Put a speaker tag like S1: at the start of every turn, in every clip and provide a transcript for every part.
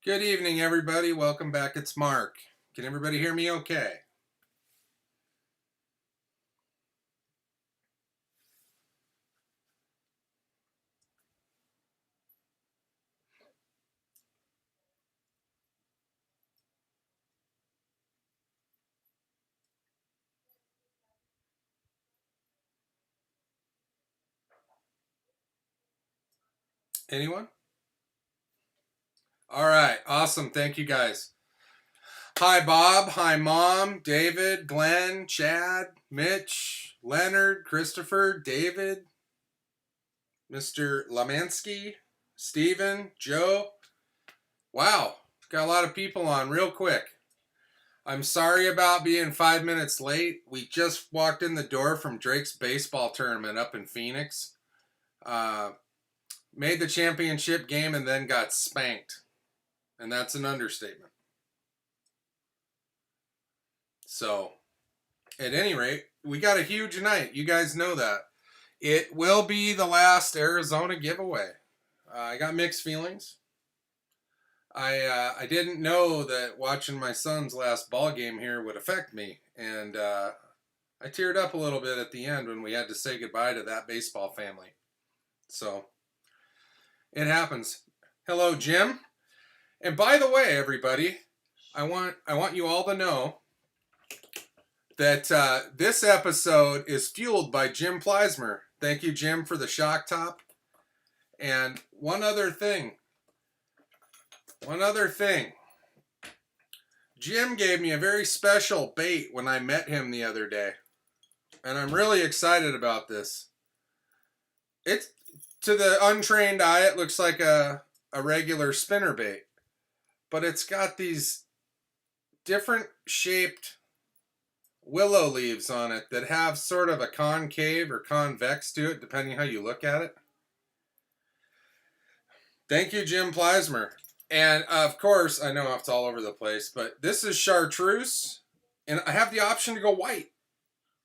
S1: Good evening, everybody. Welcome back. It's Mark. Can everybody hear me okay? Anyone? All right. Awesome. Thank you, guys. Hi, Bob. Hi, Mom, David, Glenn, Chad, Mitch, Leonard, Christopher, David, Mr. Lamansky, Stephen, Joe. Wow. Got a lot of people on real quick. I'm sorry about being 5 minutes late. We just walked in the door from Drake's baseball tournament up in Phoenix. Uh, Made the championship game and then got spanked. And that's an understatement. So, at any rate, we got a huge night. You guys know that. It will be the last Arizona giveaway. I got mixed feelings. I didn't know that watching my son's last ball game here would affect me, and I teared up a little bit at the end when we had to say goodbye to that baseball family. So it happens. Hello, Jim. And by the way, everybody, I want you all to know that this episode is fueled by Jim Pleismer. Thank you, Jim, for the shock top. And one other thing. Jim gave me a very special bait when I met him the other day. And I'm really excited about this. It, to the untrained eye, it looks like a regular spinner bait. But it's got these different shaped willow leaves on it that have sort of a concave or convex to it, depending how you look at it. Thank you, Jim Pleismer. And of course, I know it's all over the place, but this is chartreuse, and I have the option to go white.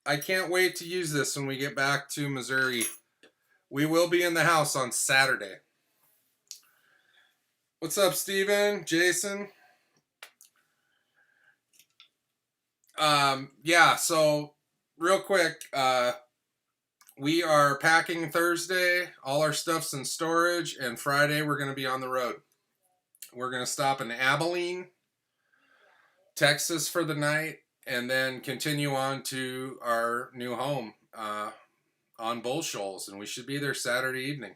S1: I can't wait to use this when we get back to Missouri. We will be in the house on Saturday. What's up, Steven? Jason? Yeah, so real quick, we are packing Thursday. All our stuff's in storage, and Friday we're going to be on the road. We're going to stop in Abilene, Texas for the night, and then continue on to our new home on Bull Shoals, and we should be there Saturday evening,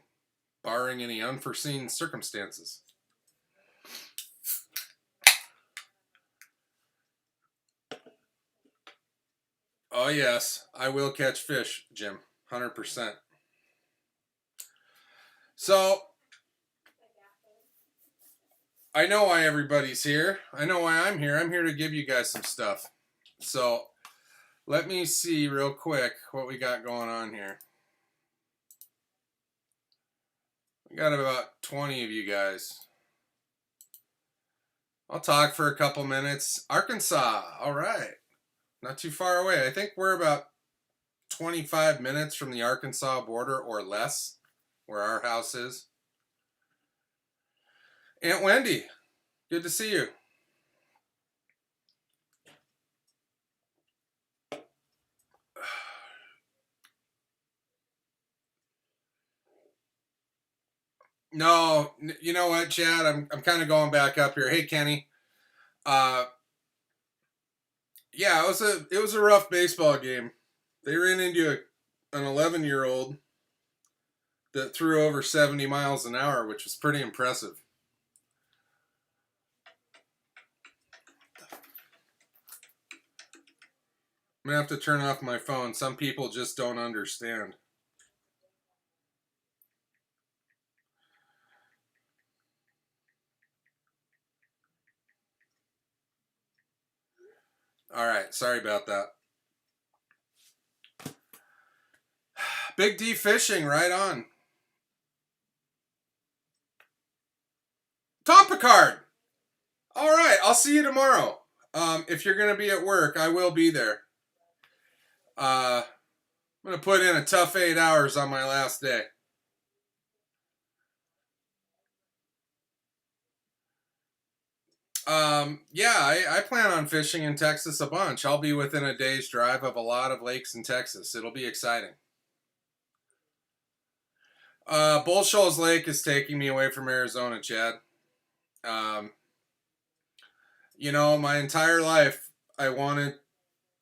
S1: barring any unforeseen circumstances. Oh yes, I will catch fish, Jim, 100%. So I know why everybody's here. I know why I'm here. I'm here to give you guys some stuff. So let me see real quick what we got going on here. We got about 20 of you guys. I'll talk for a couple minutes. Arkansas, all right. Not too far away. I think we're about 25 minutes from the Arkansas border or less, where our house is. Aunt Wendy, good to see you. No, you know what, Chad? I'm kind of going back up here. Hey, Kenny. Uh, yeah, it was a rough baseball game. They ran into an 11-year-old that threw over 70 miles an hour, which was pretty impressive. I'm gonna have to turn off my phone. Some people just don't understand. All right, sorry about that. Big D Fishing, right on. Tom Picard. All right, I'll see you tomorrow. If you're gonna be at work, I will be there. I'm gonna put in a tough 8 hours on my last day. Yeah, I plan on fishing in Texas a bunch. I'll be within a day's drive of a lot of lakes in Texas. It'll be exciting. Bull Shoals Lake is taking me away from Arizona, Chad. Um, my entire life I wanted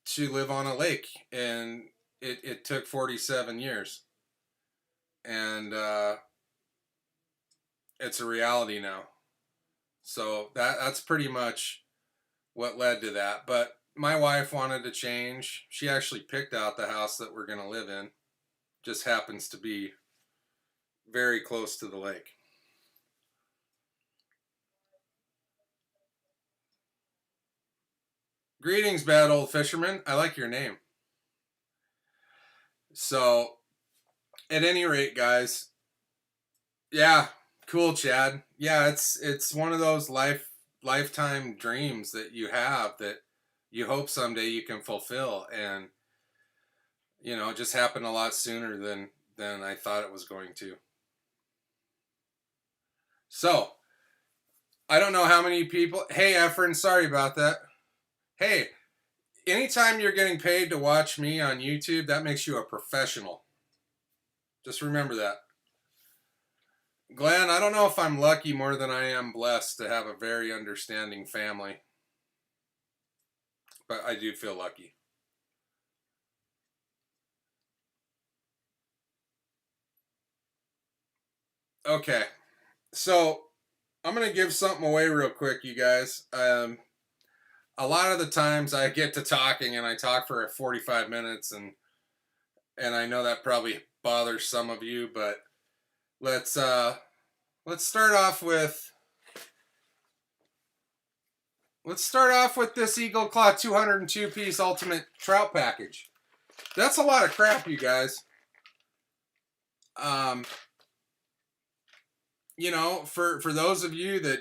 S1: to live on a lake, and it took 47 years. And it's a reality now. So that's pretty much what led to that. But my wife wanted to change. She actually picked out the house that we're going to live in. Just happens to be very close to the lake. Greetings, bad old fisherman. I like your name. So, at any rate, guys, yeah, cool, Chad. Yeah, it's one of those lifetime dreams that you have that you hope someday you can fulfill, and it just happened a lot sooner than I thought it was going to. So, I don't know how many people. Hey, Efren, sorry about that. Hey, anytime you're getting paid to watch me on YouTube, that makes you a professional. Just remember that. Glenn, I don't know if I'm lucky more than I am blessed to have a very understanding family, but I do feel lucky. Okay, so I'm going to give something away real quick, you guys. A lot of the times I get to talking and I talk for 45 minutes, and I know that probably bothers some of you, but let's start off with this Eagle Claw 202 piece ultimate trout package. That's a lot of crap, you guys. Um, for those of you that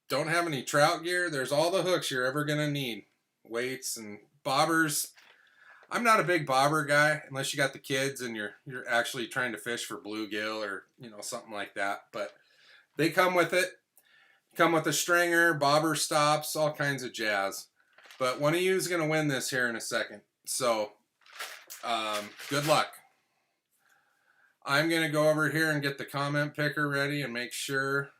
S1: don't have any trout gear, there's all the hooks you're ever gonna need, weights and bobbers. I'm not a big bobber guy unless you got the kids and you're actually trying to fish for bluegill or something like that. But they come with it. Come with a stringer, bobber stops, all kinds of jazz. But one of you is gonna win this here in a second. So good luck. I'm going to go over here and get the comment picker ready and make sure.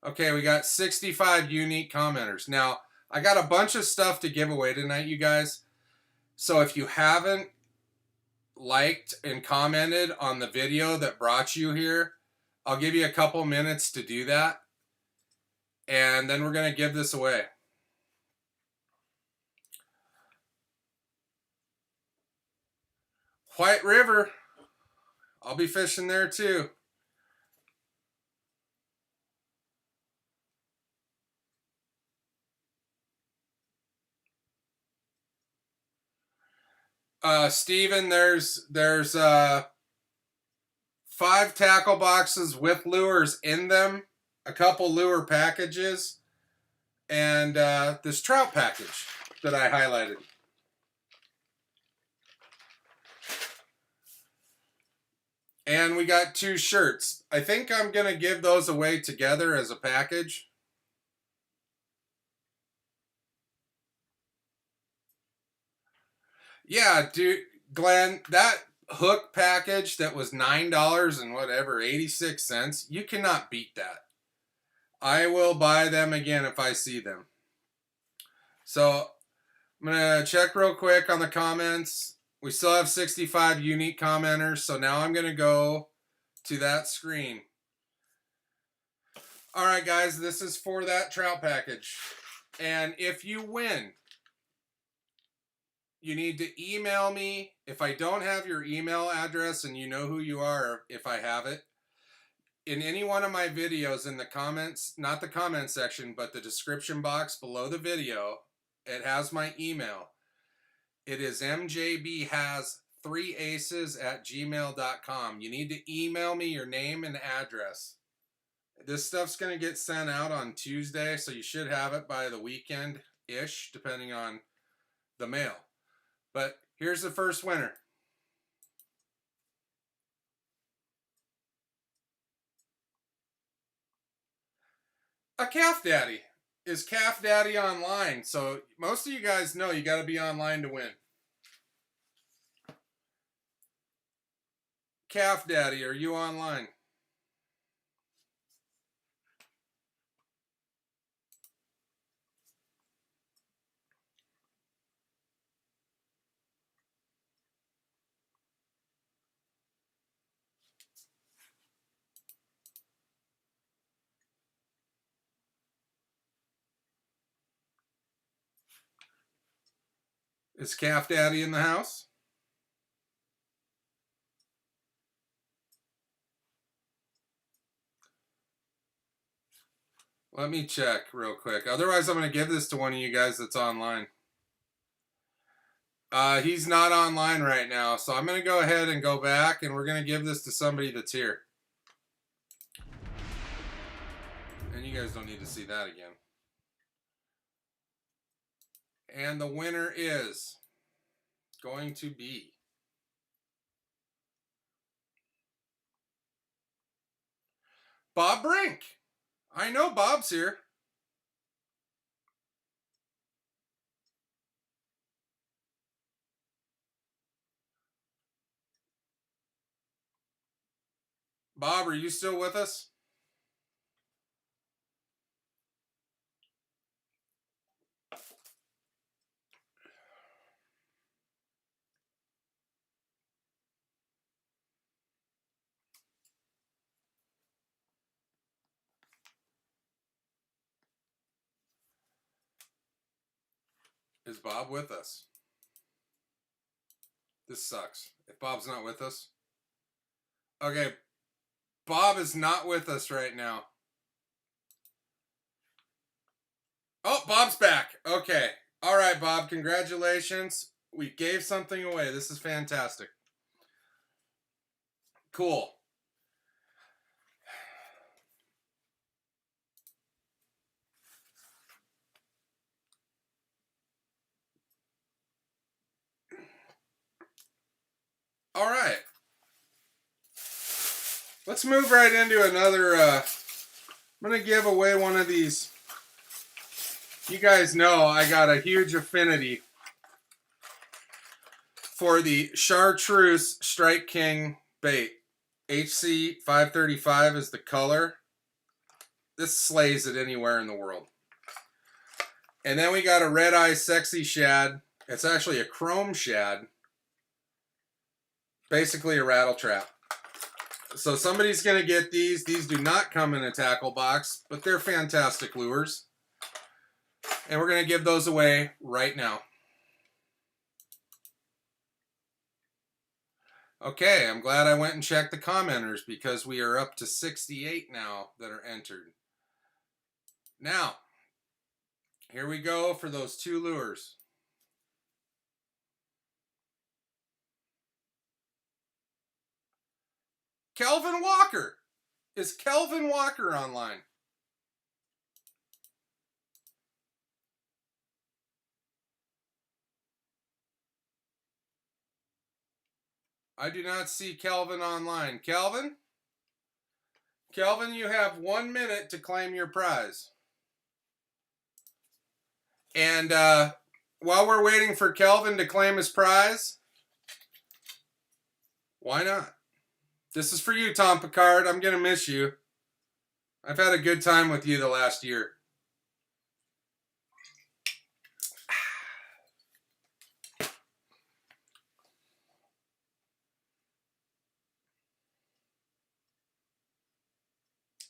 S1: Okay, we got 65 unique commenters. Now, I got a bunch of stuff to give away tonight, you guys. So if you haven't liked and commented on the video that brought you here, I'll give you a couple minutes to do that. And then we're going to give this away. White River. I'll be fishing there too. Steven, there's 5 tackle boxes with lures in them, a couple lure packages, and this trout package that I highlighted. And we got 2 shirts. I think I'm going to give those away together as a package. Yeah, dude, Glenn, that hook package that was $9 and whatever, 86 cents, you cannot beat that. I will buy them again if I see them. So I'm going to check real quick on the comments. We still have 65 unique commenters, so now I'm going to go to that screen. All right, guys, this is for that trout package. And if you win, you need to email me. If I don't have your email address and you know who you are, if I have it, in any one of my videos in the comments, not the comment section, but the description box below the video, it has my email. It is mjbhas3aces@gmail.com. You need to email me your name and address. This stuff's going to get sent out on Tuesday, so you should have it by the weekend-ish, depending on the mail. But here's the first winner. A Calf Daddy. Is Calf Daddy online? So most of you guys know you got to be online to win. Calf Daddy, are you online? Is Calf Daddy in the house? Let me check real quick. Otherwise, I'm going to give this to one of you guys that's online. He's not online right now, so I'm going to go ahead and go back, and we're going to give this to somebody that's here. And you guys don't need to see that again. And the winner is going to be Bob Brink. I know Bob's here. Bob, are you still with us? Is Bob with us? This sucks. If Bob's not with us. Okay, Bob is not with us right now. Oh, Bob's back. Okay. All right, Bob. Congratulations. We gave something away. This is fantastic. Cool. All right. Let's move right into another. I'm going to give away one of these. You guys know I got a huge affinity for the Chartreuse Strike King bait. HC 535 is the color. This slays it anywhere in the world. And then we got a Red Eye Sexy Shad. It's actually a chrome shad. Basically a rattle trap. So somebody's going to get these. These do not come in a tackle box, but they're fantastic lures. And we're going to give those away right now. Okay, I'm glad I went and checked the commenters because we are up to 68 now that are entered. Now, here we go for those two lures. Kelvin Walker. Is Kelvin Walker online? I do not see Kelvin online. Kelvin? Kelvin, you have 1 minute to claim your prize. And while we're waiting for Kelvin to claim his prize, why not? This is for you, Tom Picard. I'm going to miss you. I've had a good time with you the last year.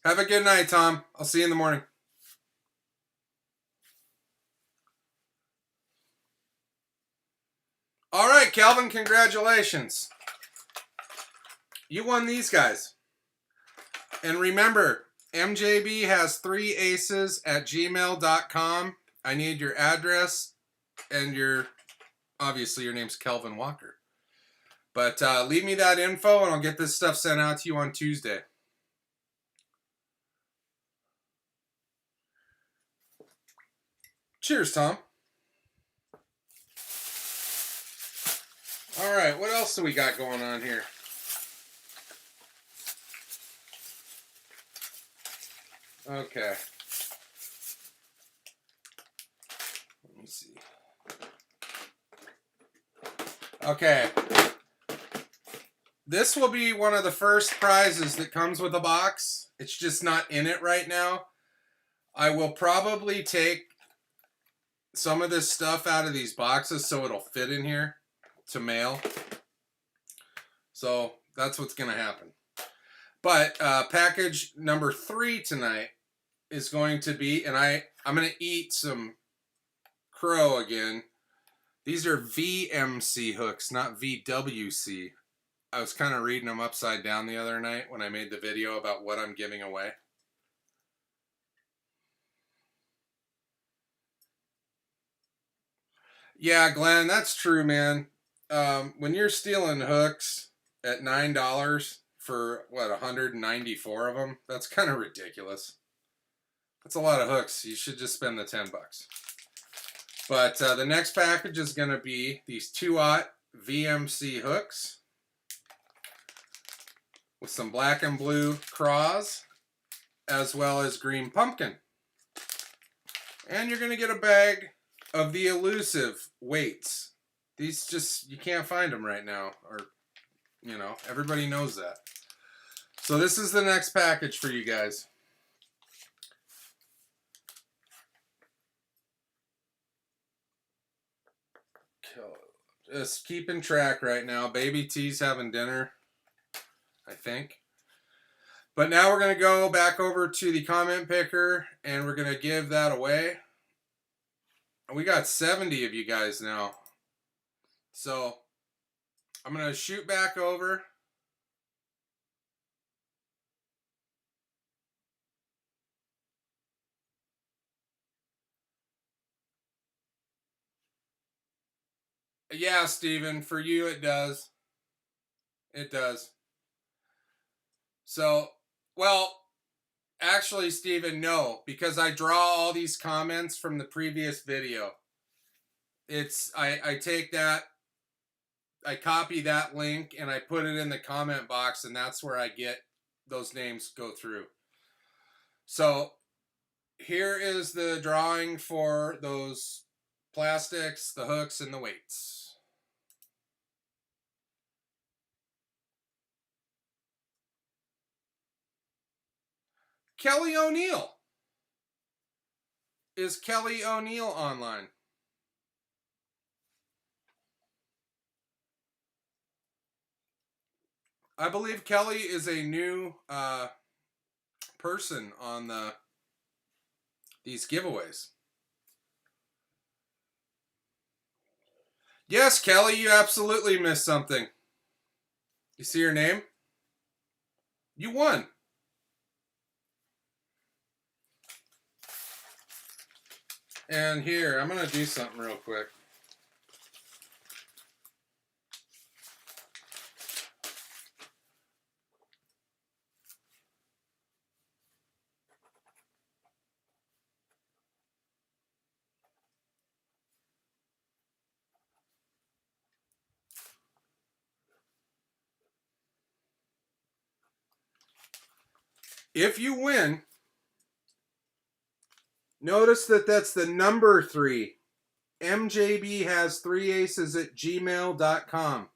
S1: Have a good night, Tom. I'll see you in the morning. All right, Kelvin, congratulations. You won these guys. And remember, MJB has 3 aces at gmail.com. I need your address and obviously your name's Kelvin Walker. But leave me that info and I'll get this stuff sent out to you on Tuesday. Cheers, Tom. All right, what else do we got going on here? Okay. see. Okay. This will be one of the first prizes that comes with a box. It's just not in it right now. I will probably take some of this stuff out of these boxes so it'll fit in here to mail. So that's what's going to happen. But package number 3 tonight is going to be, and I'm going to eat some crow again. These are VMC hooks, not VWC. I was kind of reading them upside down the other night when I made the video about what I'm giving away. Yeah, Glenn, that's true, man. When you're stealing hooks at $9 for, what, 194 of them, that's kind of ridiculous. That's a lot of hooks. You should just spend the 10 bucks. But the next package is going to be these 2-aught VMC hooks with some black and blue craws, as well as green pumpkin. And you're going to get a bag of the elusive weights. These just, you can't find them right now, or, you know, everybody knows that. So this is the next package for you guys. Just keeping track right now. Baby T's having dinner, I think. But now we're going to go back over to the comment picker and we're going to give that away. We got 70 of you guys now. So I'm going to shoot back over. Yeah, Steven, for you it does. It does. So, well, actually, Steven, no, because I draw all these comments from the previous video. It's, I take that, I copy that link and I put it in the comment box, and that's where I get those names go through. So here is the drawing for those plastics, the hooks, and the weights. Kelly O'Neill. Is Kelly O'Neill online? I believe Kelly is a new person on these giveaways. Yes, Kelly, you absolutely missed something. You see your name? You won. And here, I'm going to do something real quick. If you win, notice that that's the number 3. MJB has 3 aces at gmail.com.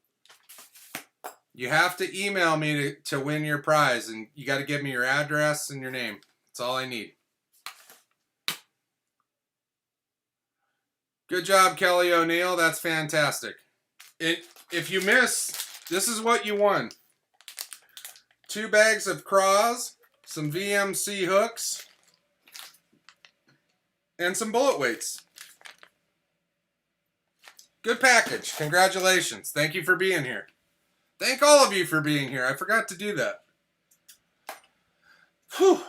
S1: You have to email me to win your prize, and you got to give me your address and your name. That's all I need. Good job, Kelly O'Neill. That's fantastic. If you miss, this is what you won. 2 bags of craws, some VMC hooks, and some bullet weights. Good package. Congratulations. Thank you for being here. Thank all of you for being here. I forgot to do that. Whew.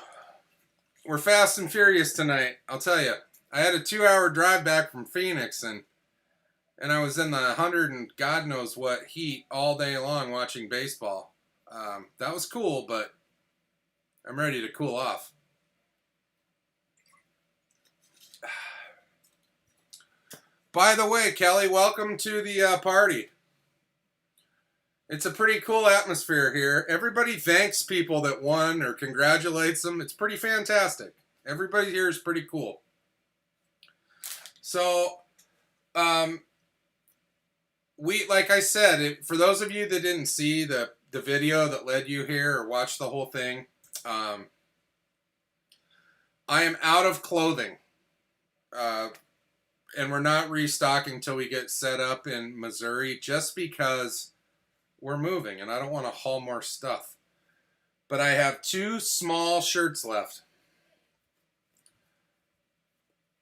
S1: We're fast and furious tonight, I'll tell you. I had a 2-hour drive back from Phoenix, and I was in the 100 and God knows what heat all day long watching baseball. That was cool, but I'm ready to cool off. By the way, Kelly, welcome to the party. It's a pretty cool atmosphere here. Everybody thanks people that won or congratulates them. It's pretty fantastic. Everybody here is pretty cool. So Um, like I said, for those of you that didn't see the video that led you here or watch the whole thing, um, I am out of clothing. And we're not restocking until we get set up in Missouri just because we're moving and I don't want to haul more stuff. But I have 2 small shirts left.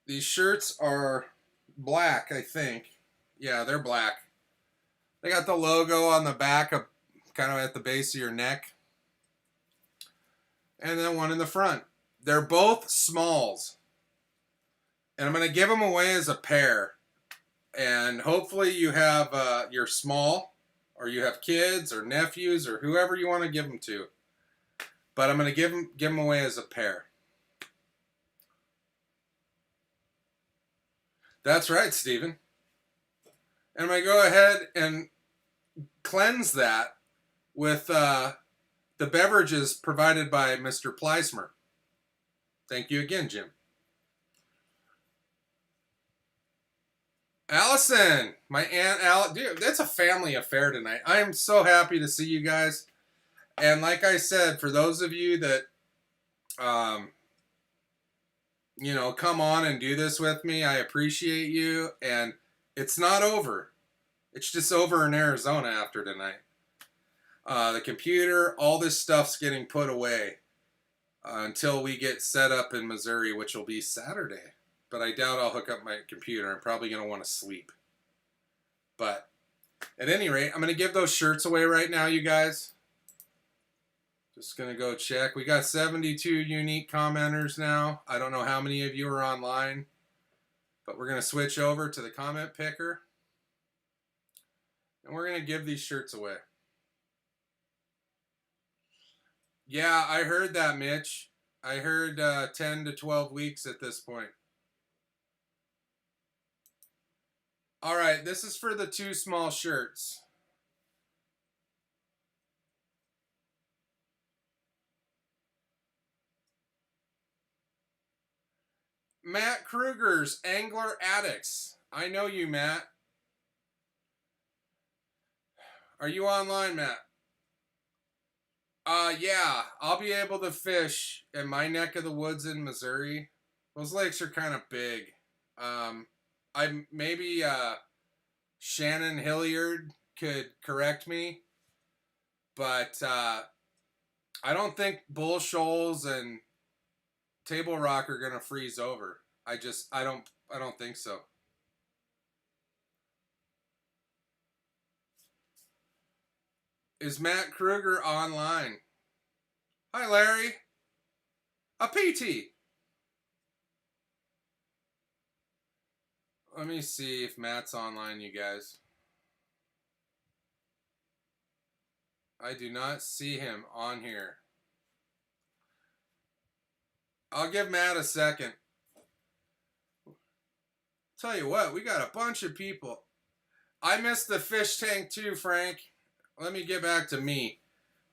S1: These shirts are black, I think. Yeah, they're black. They got the logo on the back, of kind of at the base of your neck. And then one in the front. They're both smalls. And I'm going to give them away as a pair. And hopefully you have you're small, or you have kids or nephews or whoever you want to give them to. But I'm going to give them away as a pair. That's right, Stephen. And I'm going to go ahead and cleanse that with the beverages provided by Mr. Pleismer. Thank you again, Jim. Allison, my Aunt Al, dude, that's a family affair tonight. I am so happy to see you guys. And like I said, for those of you that, come on and do this with me, I appreciate you. And it's not over. It's just over in Arizona after tonight. The computer, all this stuff's getting put away until we get set up in Missouri, which will be Saturday. But I doubt I'll hook up my computer. I'm probably going to want to sleep. But at any rate, I'm going to give those shirts away right now, you guys. Just going to go check. We got 72 unique commenters now. I don't know how many of you are online. But we're going to switch over to the comment picker. And we're going to give these shirts away. Yeah, I heard that, Mitch. I heard 10 to 12 weeks at this point. All right, this is for the 2 small shirts. Matt Kruger's Angler Addicts. I know you, Matt. Are you online, Matt? Yeah, I'll be able to fish in my neck of the woods in Missouri. Those lakes are kind of big. Maybe Shannon Hilliard could correct me, but I don't think Bull Shoals and Table Rock are gonna freeze over. I don't think so. Is Matt Kruger online? Hi, Larry. A PT. Let me see if Matt's online, you guys. I do not see him on here. I'll give Matt a second. Tell you what, we got a bunch of people. I missed the fish tank too, Frank. Let me get back to me.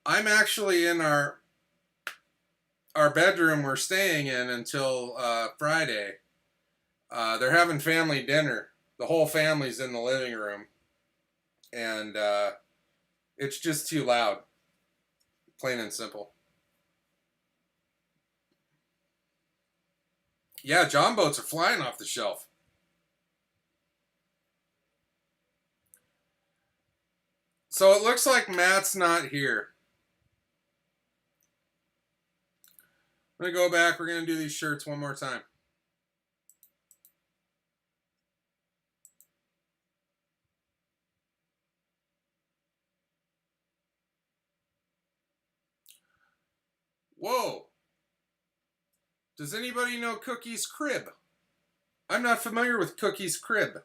S1: I'm actually in our bedroom we're staying in until Friday. They're having family dinner. The whole family's in the living room. And it's just too loud. Plain and simple. Yeah, John boats are flying off the shelf. So it looks like Matt's not here. I'm going to go back. We're going to do these shirts one more time. Whoa. Does anybody know Cookie's Crib? I'm not familiar with Cookie's Crib,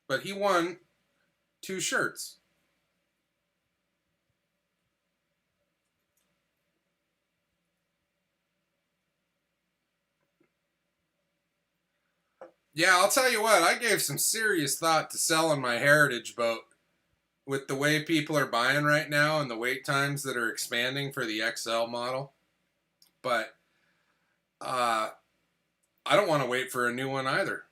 S1: but he won 2 shirts. Yeah, I'll tell you what, I gave some serious thought to selling my Heritage boat with the way people are buying right now and the wait times that are expanding for the XL model. But I don't want to wait for a new one either.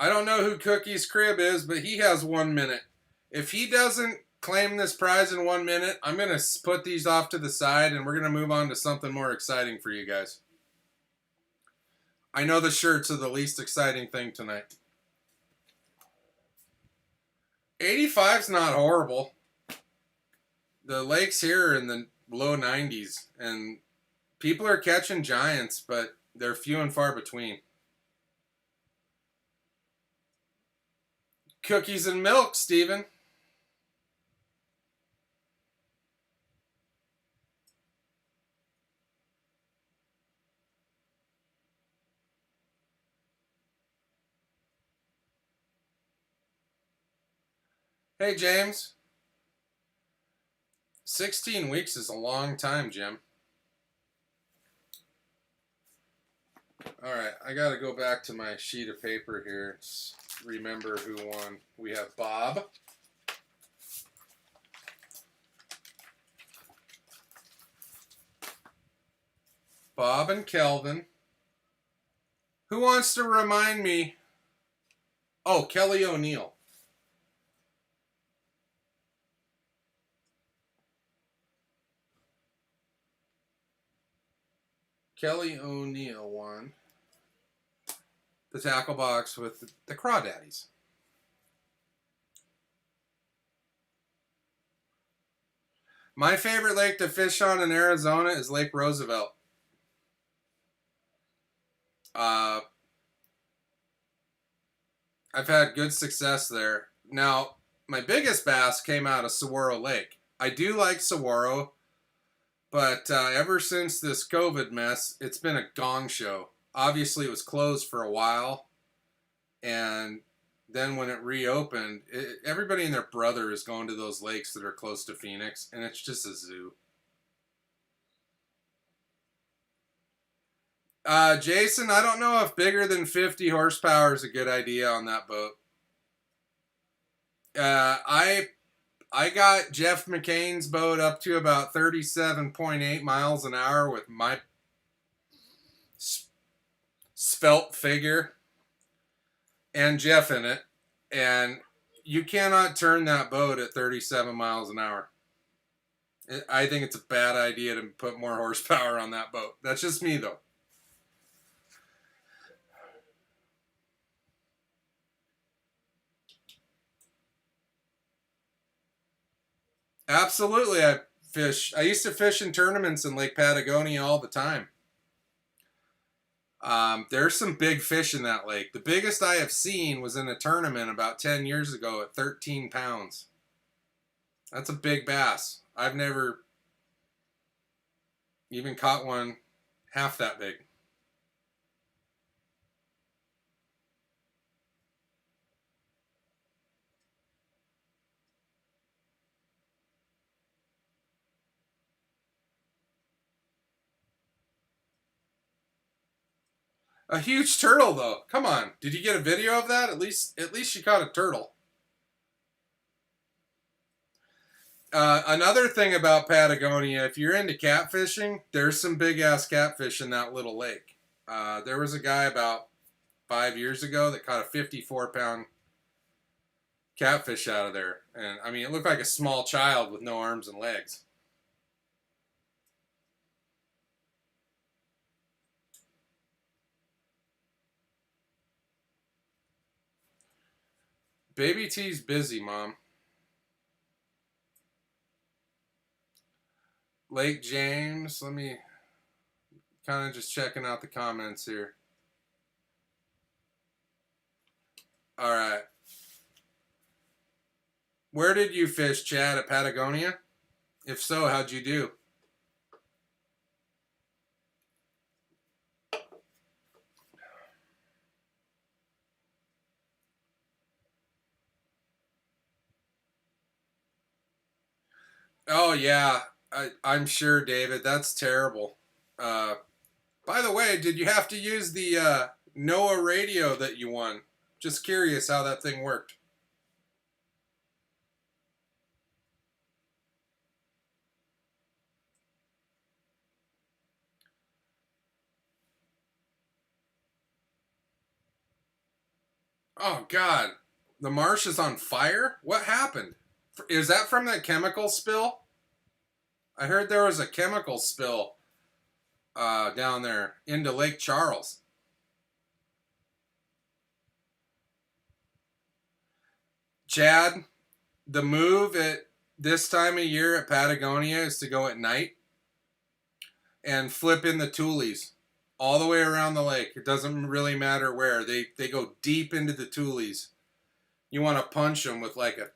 S1: I don't know who Cookie's Crib is, but he has 1 minute. If he doesn't claim this prize in 1 minute, I'm going to put these off to the side and we're going to move on to something more exciting for you guys. I know the shirts are the least exciting thing tonight. 85's not horrible. The lakes here are in the low 90s, and people are catching giants, but they're few and far between. Cookies and milk, Steven. Hey, James. 16 weeks is a long time, Jim. All right, I got to go back to my sheet of paper here. Remember who won. We have Bob. Bob and Kelvin. Who wants to remind me? Oh, Kelly O'Neill. Kelly O'Neill won the tackle box with the Crawdaddies. My favorite lake to fish on in Arizona is Lake Roosevelt. I've had good success there. Now, my biggest bass came out of Saguaro Lake. I do like Saguaro, but ever since this COVID mess, it's been a gong show. Obviously, it was closed for a while, and then when it reopened, everybody and their brother is going to those lakes that are close to Phoenix, and it's just a zoo. Jason, I don't know if bigger than 50 horsepower is a good idea on that boat. I got Jeff McCain's boat up to about 37.8 miles an hour with my svelte figure and Jeff in it, and you cannot turn that boat at 37 miles an hour. I think it's a bad idea to put more horsepower on that boat. That's just me, though. Absolutely, I used to fish in tournaments in Lake Patagonia all the time. There's some big fish in that lake. The biggest I have seen was in a tournament about 10 years ago at 13 pounds. That's a big bass. I've never even caught one half that big. A huge turtle, though. Come on. Did you get a video of that? At least you caught a turtle. Another thing about Patagonia, if you're into catfishing, there's some big ass catfish in that little lake. There was a guy about 5 years ago that caught a 54-pound catfish out of there. And I mean, it looked like a small child with no arms and legs. Baby T's busy, Mom. Lake James, let me kind of just checking out the comments here. All right. Where did you fish, Chad? At Patagonia? If so, how'd you do? Oh, yeah. I'm sure, David. That's terrible. By the way, did you have to use the NOAA radio that you won? Just curious how that thing worked. Oh, God. The marsh is on fire? What happened? Is that from that chemical spill? I heard there was a chemical spill down there into Lake Charles. Chad, the move at this time of year at Patagonia is to go at night and flip in the tules all the way around the lake. It doesn't really matter where. They go deep into the tules. You want to punch them with like a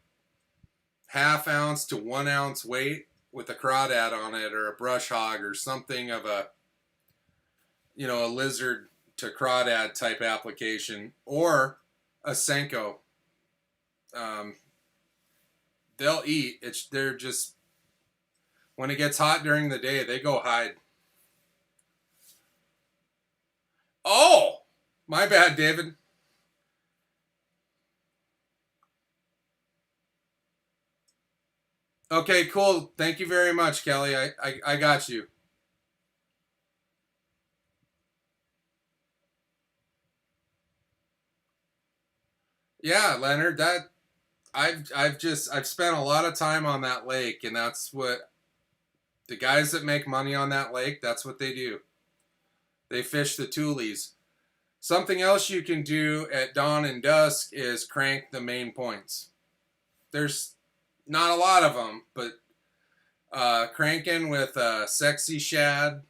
S1: ½ ounce to 1 ounce weight with a crawdad on it, or a brush hog, or something of a, a lizard to crawdad type application, or a Senko. They'll eat. They're just, when it gets hot during the day, they go hide. Oh, my bad, David. Okay, cool. Thank you very much, Kelly. I got you. Yeah, Leonard, that I've spent a lot of time on that lake, and that's what the guys that make money on that lake, that's what they do. They fish the tules. Something else you can do at dawn and dusk is crank the main points. There's not a lot of them, but cranking with a sexy shad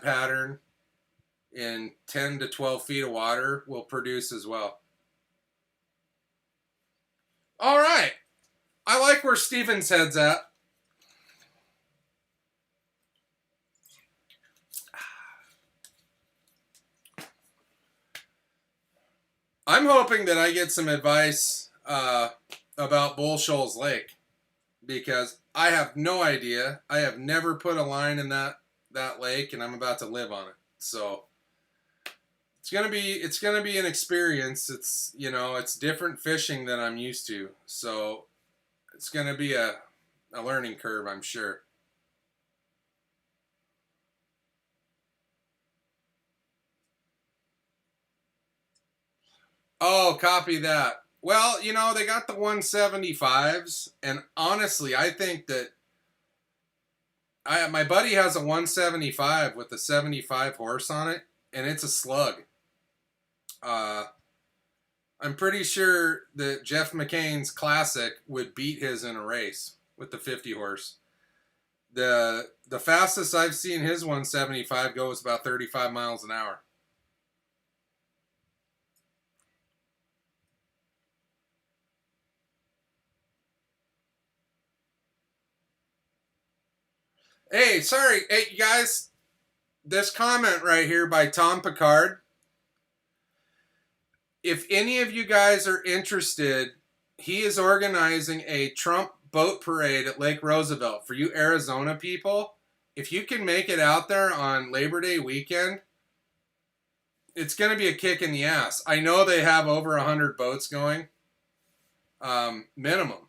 S1: pattern in 10 to 12 feet of water will produce as well. All right. I like where Steven's head's at. I'm hoping that I get some advice about Bull Shoals Lake, because I have no idea. I have never put a line in that lake, and I'm about to live on it. So it's gonna be an experience. It's different fishing than I'm used to. So it's gonna be a learning curve, I'm sure. Oh, copy that. Well, they got the 175s, and honestly, I think that my buddy has a 175 with a 75 horse on it, and it's a slug. Uh, I'm pretty sure that Jeff McCain's Classic would beat his in a race with the 50 horse. The fastest I've seen his 175 go is about 35 miles an hour. Hey, sorry. Hey, you guys, this comment right here by Tom Picard. If any of you guys are interested, he is organizing a Trump boat parade at Lake Roosevelt for you Arizona people. If you can make it out there on Labor Day weekend, it's going to be a kick in the ass. I know they have over 100 boats going, minimum.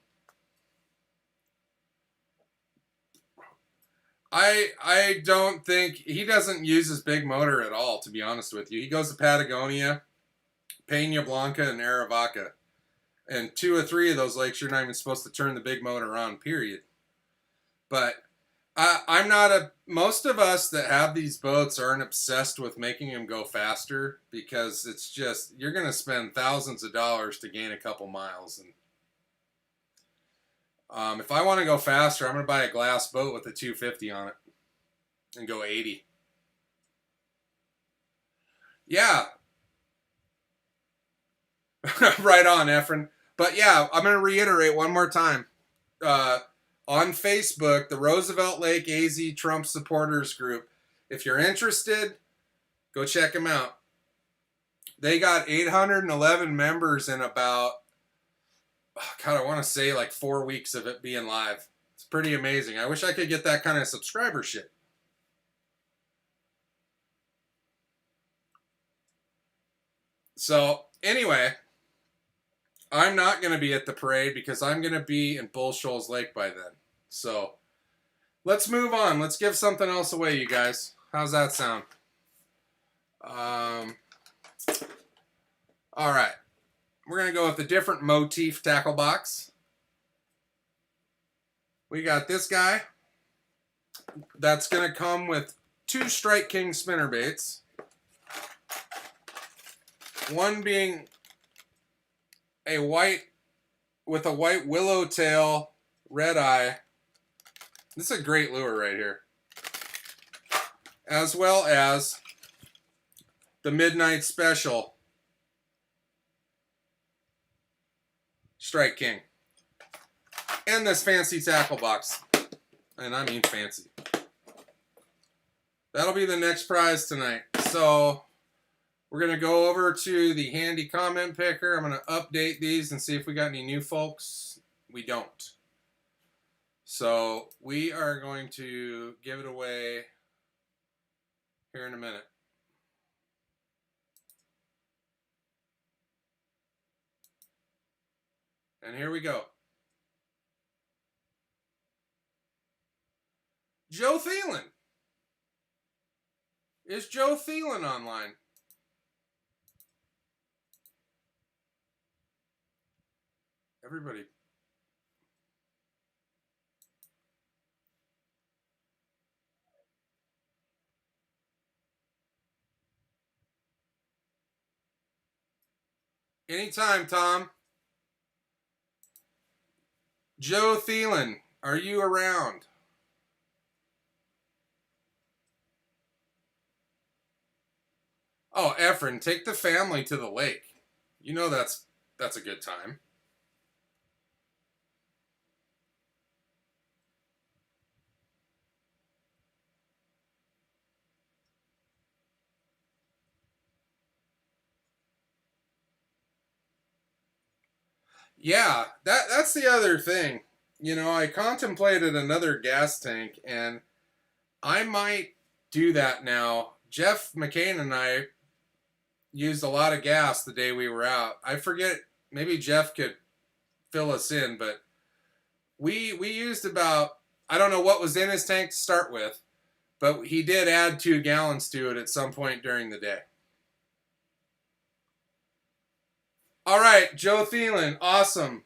S1: I don't think he doesn't use his big motor at all, to be honest with you. He goes to Patagonia, Peña Blanca, and Arivaca. And 2 or 3 of those lakes, you're not even supposed to turn the big motor on, period. But I'm not most of us that have these boats aren't obsessed with making them go faster, because it's just, you're going to spend thousands of dollars to gain a couple miles. And if I want to go faster, I'm going to buy a glass boat with a 250 on it and go 80. Yeah. Right on, Efren. But yeah, I'm going to reiterate one more time. On Facebook, the Roosevelt Lake AZ Trump Supporters Group. If you're interested, go check them out. They got 811 members in about, God, I want to say like 4 weeks of it being live. It's pretty amazing. I wish I could get that kind of subscribership. So, anyway, I'm not going to be at the parade because I'm going to be in Bull Shoals Lake by then. So, let's move on. Let's give something else away, you guys. How's that sound? All right. We're going to go with a different motif tackle box. We got this guy. That's going to come with 2 Strike King spinnerbaits. One being a white with a white willowtail red eye. This is a great lure right here. As well as the Midnight Special Strike King. And this fancy tackle box. And I mean fancy. That'll be the next prize tonight. So we're going to go over to the handy comment picker. I'm going to update these and see if we got any new folks. We don't. So we are going to give it away here in a minute. And here we go. Joe Thielen. Is Joe Thielen online? Everybody. Anytime, Tom. Joe Thielen, are you around? Oh, Efren, take the family to the lake. You know that's a good time. Yeah, that's the other thing. You know, I contemplated another gas tank, and I might do that now. Jeff McCain and I used a lot of gas the day we were out. I forget, maybe Jeff could fill us in, but we used about, I don't know what was in his tank to start with, but he did add 2 gallons to it at some point during the day. All right, Joe Thielen, awesome.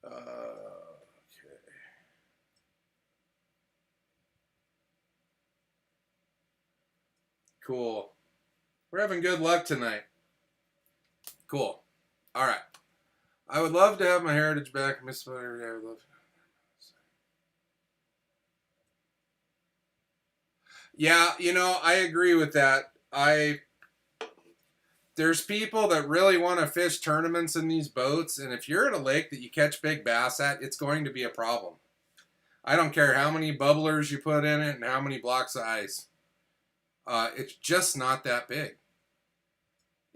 S1: Okay. Cool. We're having good luck tonight. Cool. All right. I would love to have my heritage back. Miss whatever I would love. Yeah, you know, I agree with that. There's people that really want to fish tournaments in these boats, and if you're at a lake that you catch big bass at, it's going to be a problem. I don't care how many bubblers you put in it and how many blocks of ice. It's just not that big.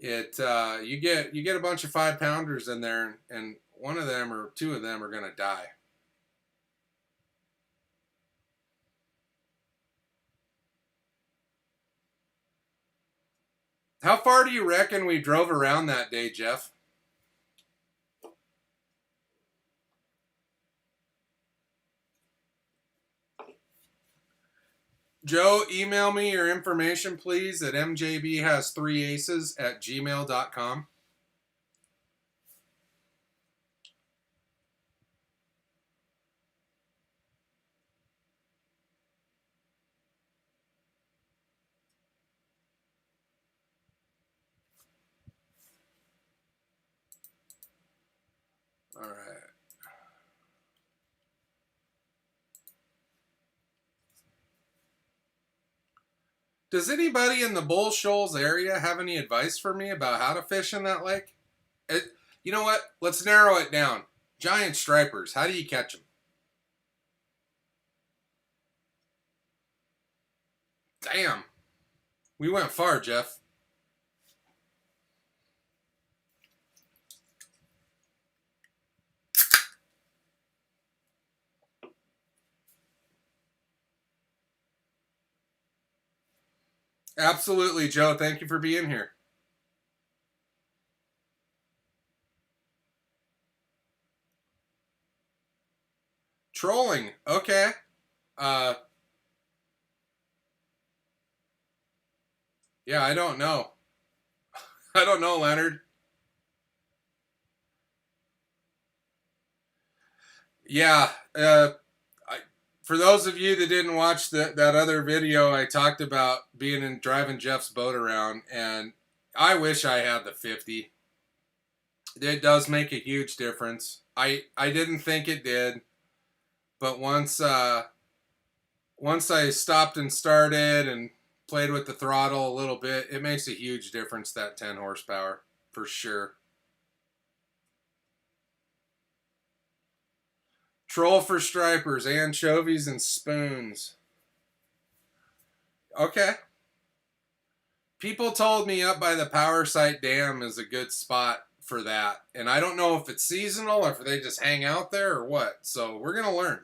S1: You get a bunch of 5-pounders in there, and one of them or 2 of them are going to die. How far do you reckon we drove around that day, Jeff? Joe, email me your information, please, at mjbhas3aces@gmail.com. All right. Does anybody in the Bull Shoals area have any advice for me about how to fish in that lake? You know what? Let's narrow it down. Giant stripers. How do you catch them? Damn. We went far, Jeff. Absolutely, Joe. Thank you for being here. Trolling. Okay. Yeah, I don't know. I don't know, Leonard. Yeah. For those of you that didn't watch that other video, I talked about being in driving Jeff's boat around, and I wish I had the 50. It does make a huge difference. I didn't think it did, but once I stopped and started and played with the throttle a little bit, it makes a huge difference, that 10 horsepower, for sure. Troll for stripers, anchovies, and spoons. Okay. People told me up by the Power Site Dam is a good spot for that. And I don't know if it's seasonal or if they just hang out there or what. So we're going to learn.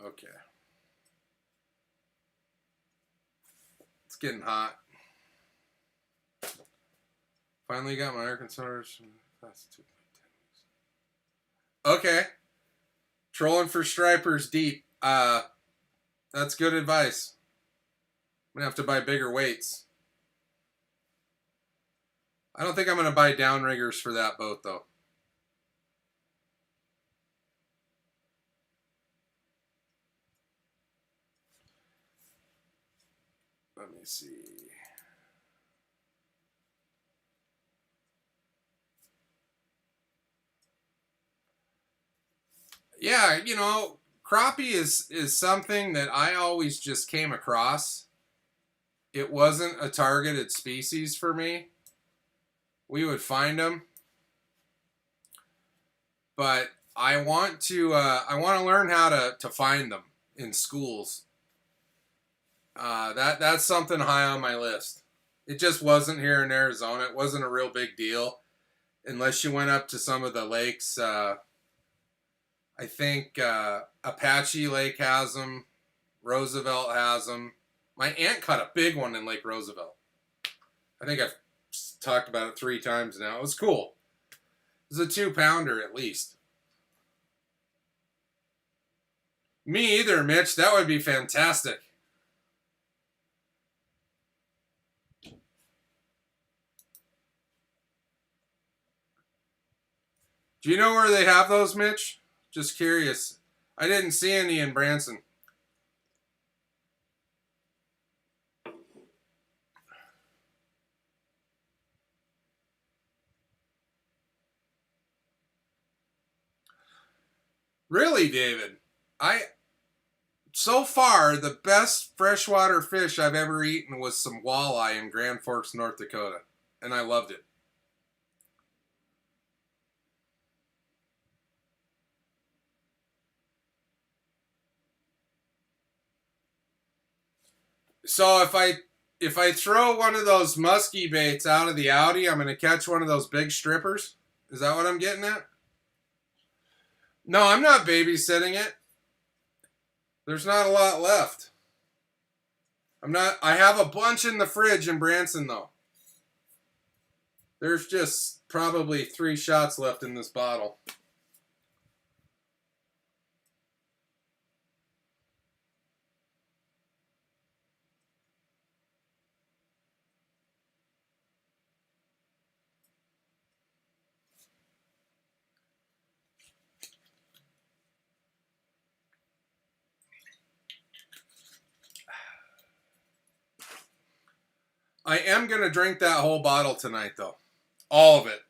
S1: Okay. It's getting hot. Finally got my air conditioners. That's 2 weeks. Okay. Trolling for stripers deep. That's good advice. I'm going to have to buy bigger weights. I don't think I'm going to buy downriggers for that boat, though. Let me see. Yeah, you know, crappie is something that I always just came across. It wasn't a targeted species for me. We would find them, but I want to learn how to find them in schools. That's something high on my list. It just wasn't here in Arizona. It wasn't a real big deal unless you went up to some of the lakes. I think Apache Lake has them. Roosevelt has them. My aunt caught a big one in Lake Roosevelt. I think I've talked about it 3 times now. It was cool. It was a 2-pounder at least. Me either, Mitch. That would be fantastic. Do you know where they have those, Mitch? Just curious. I didn't see any in Branson. Really, David? So far, the best freshwater fish I've ever eaten was some walleye in Grand Forks, North Dakota, and I loved it. So if I throw one of those musky baits out of the Audi, I'm going to catch one of those big strippers. Is that what I'm getting at? No, I'm not babysitting it. There's not a lot left. I have a bunch in the fridge in Branson though. There's just probably 3 shots left in this bottle. I am going to drink that whole bottle tonight, though. All of it.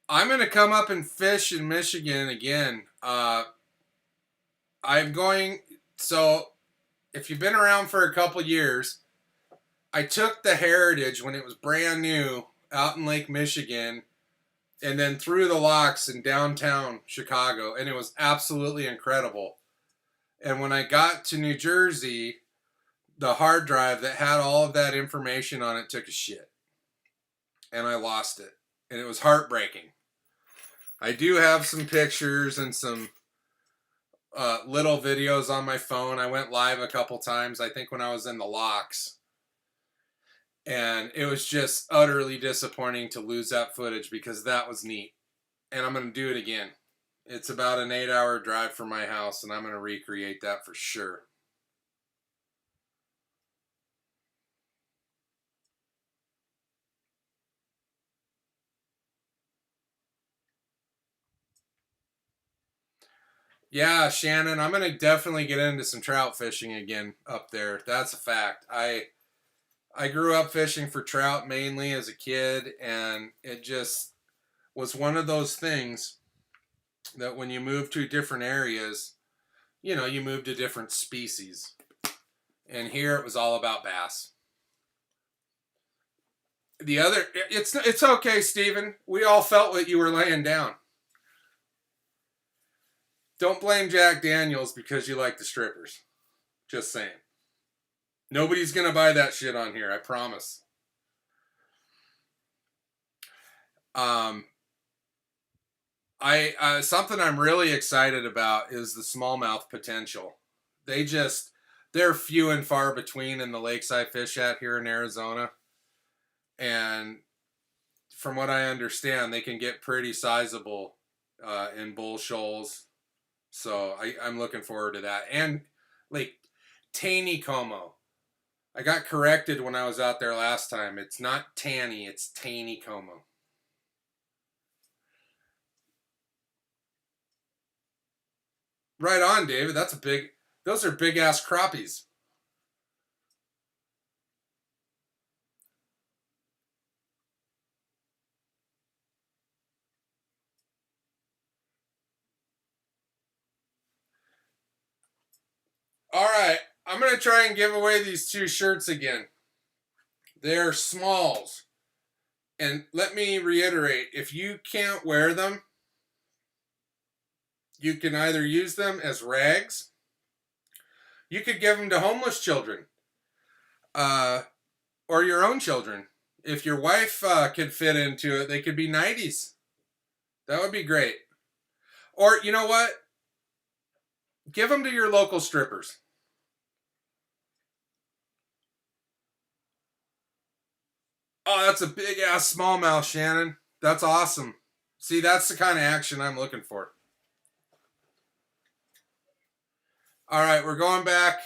S1: I'm going to come up and fish in Michigan again. I'm going... So, if you've been around for a couple years, I took the Heritage when it was brand new out in Lake Michigan and then through the locks in downtown Chicago, and it was absolutely incredible. And when I got to New Jersey, the hard drive that had all of that information on it took a shit. And I lost it. And it was heartbreaking. I do have some pictures and some little videos on my phone. I went live a couple times, I think when I was in the locks. And it was just utterly disappointing to lose that footage because that was neat. And I'm going to do it again. It's about an 8-hour drive from my house, and I'm going to recreate that for sure. Yeah, Shannon, I'm going to definitely get into some trout fishing again up there. That's a fact. I grew up fishing for trout mainly as a kid, and it just was one of those things that when you move to different areas, you know, you move to different species. And here it was all about bass. The other, it's okay, Stephen. We all felt what you were laying down. Don't blame Jack Daniels because you like the strippers. Just saying. Nobody's gonna buy that shit on here, I promise. Um, I something I'm really excited about is the smallmouth potential. They're few and far between in the lakes I fish at here in Arizona, and from what I understand, they can get pretty sizable in bull shoals. So I'm looking forward to that. And like Taneycomo. I got corrected when I was out there last time. It's not Tanny, it's Taneycomo. Right on, David. Those are big ass crappies. All right, I'm going to try and give away these 2 shirts again. They're smalls. And let me reiterate, if you can't wear them, you can either use them as rags, you could give them to homeless children, or your own children. If your wife could fit into it, they could be 90s. That would be great. Or, you know what? Give them to your local strippers. Oh, that's a big ass smallmouth, Shannon. That's awesome. See, that's the kind of action I'm looking for. All right, we're going back.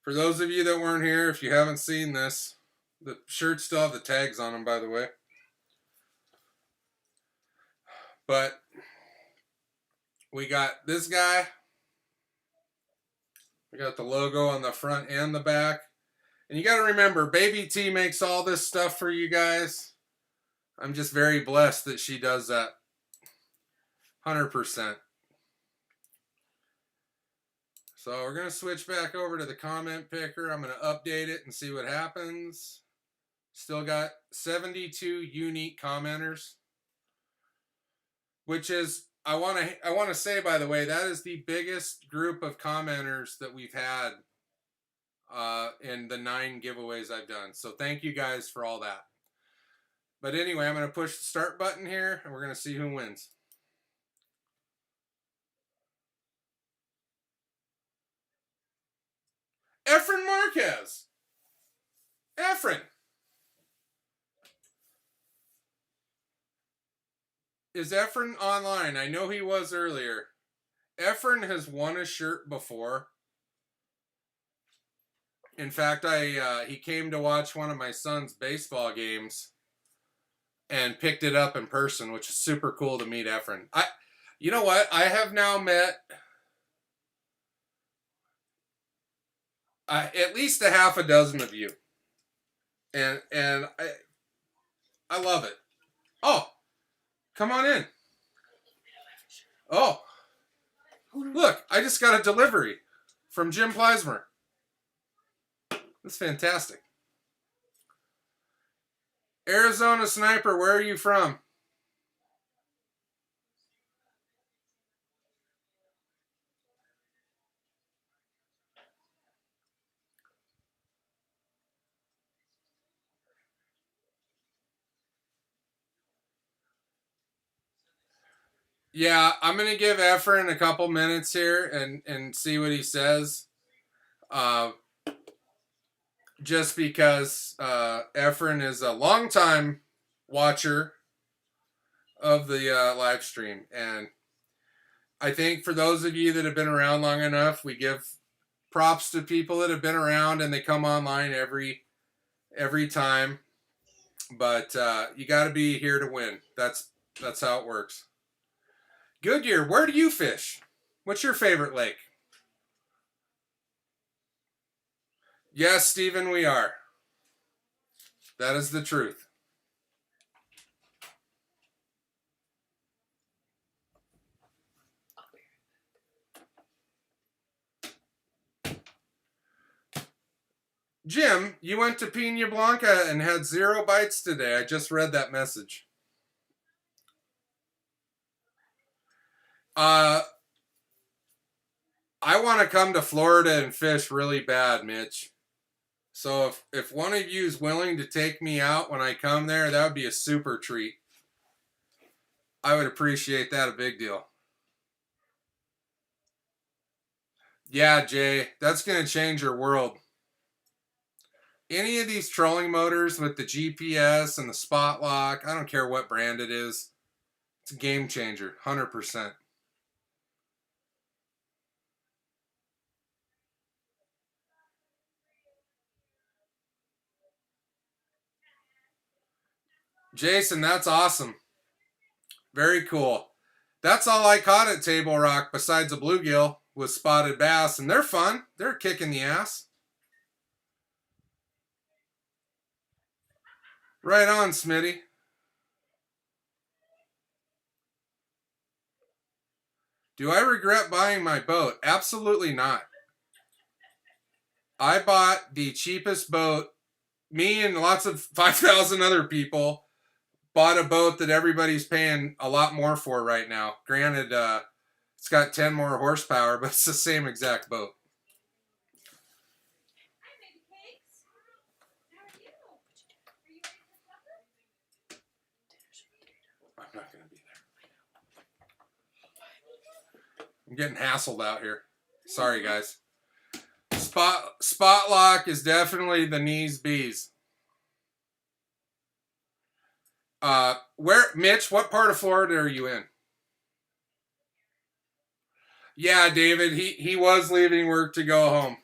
S1: For those of you that weren't here, if you haven't seen this, the shirts still have the tags on them, by the way. But we got this guy. We got the logo on the front and the back. And you got to remember, Baby T makes all this stuff for you guys. I'm just very blessed that she does that. 100%. So we're going to switch back over to the comment picker. I'm going to update it and see what happens. Still got 72 unique commenters, which is, I want to say, by the way, that is the biggest group of commenters that we've had in the 9 giveaways I've done. So thank you guys for all that. But anyway, I'm going to push the start button here, and we're going to see who wins. Efren Marquez. Efren. Is Efren online? I know he was earlier. Efren has won a shirt before. In fact, he came to watch one of my son's baseball games and picked it up in person, which is super cool to meet Efren. You know what? I have now met at least a half a dozen of you, and I love it. Oh, come on in. Oh, look! I just got a delivery from Jim Pleismer. That's fantastic. Arizona Sniper, where are you from? Yeah, I'm gonna give Efren a couple minutes here and see what he says. Uh, just because Efren is a longtime watcher of the live stream, and I think for those of you that have been around long enough, we give props to people that have been around and they come online every time. But you got to be here to win. That's how it works. Goodyear, where do you fish? What's your favorite lake? Yes, Stephen, we are. That is the truth. Jim, you went to Pina Blanca and had 0 bites today. I just read that message. I want to come to Florida and fish really bad, Mitch. So if one of you is willing to take me out when I come there, that would be a super treat. I would appreciate that a big deal. Yeah, Jay, that's going to change your world. Any of these trolling motors with the GPS and the spot lock, I don't care what brand it is, it's a game changer, 100%. Jason, that's awesome. Very cool. That's all I caught at Table Rock besides a bluegill was spotted bass, and they're fun. They're kicking the ass. Right on, Smitty. Do I regret buying my boat? Absolutely not. I bought the cheapest boat. Me and lots of 5,000 other people bought a boat that everybody's paying a lot more for right now. Granted, it's got 10 more horsepower, but it's the same exact boat. I'm not going to be there. I'm getting hassled out here. Sorry, guys. Spot lock is definitely the knees bees. Where, Mitch? What part of Florida are you in? Yeah, David. He was leaving work to go home,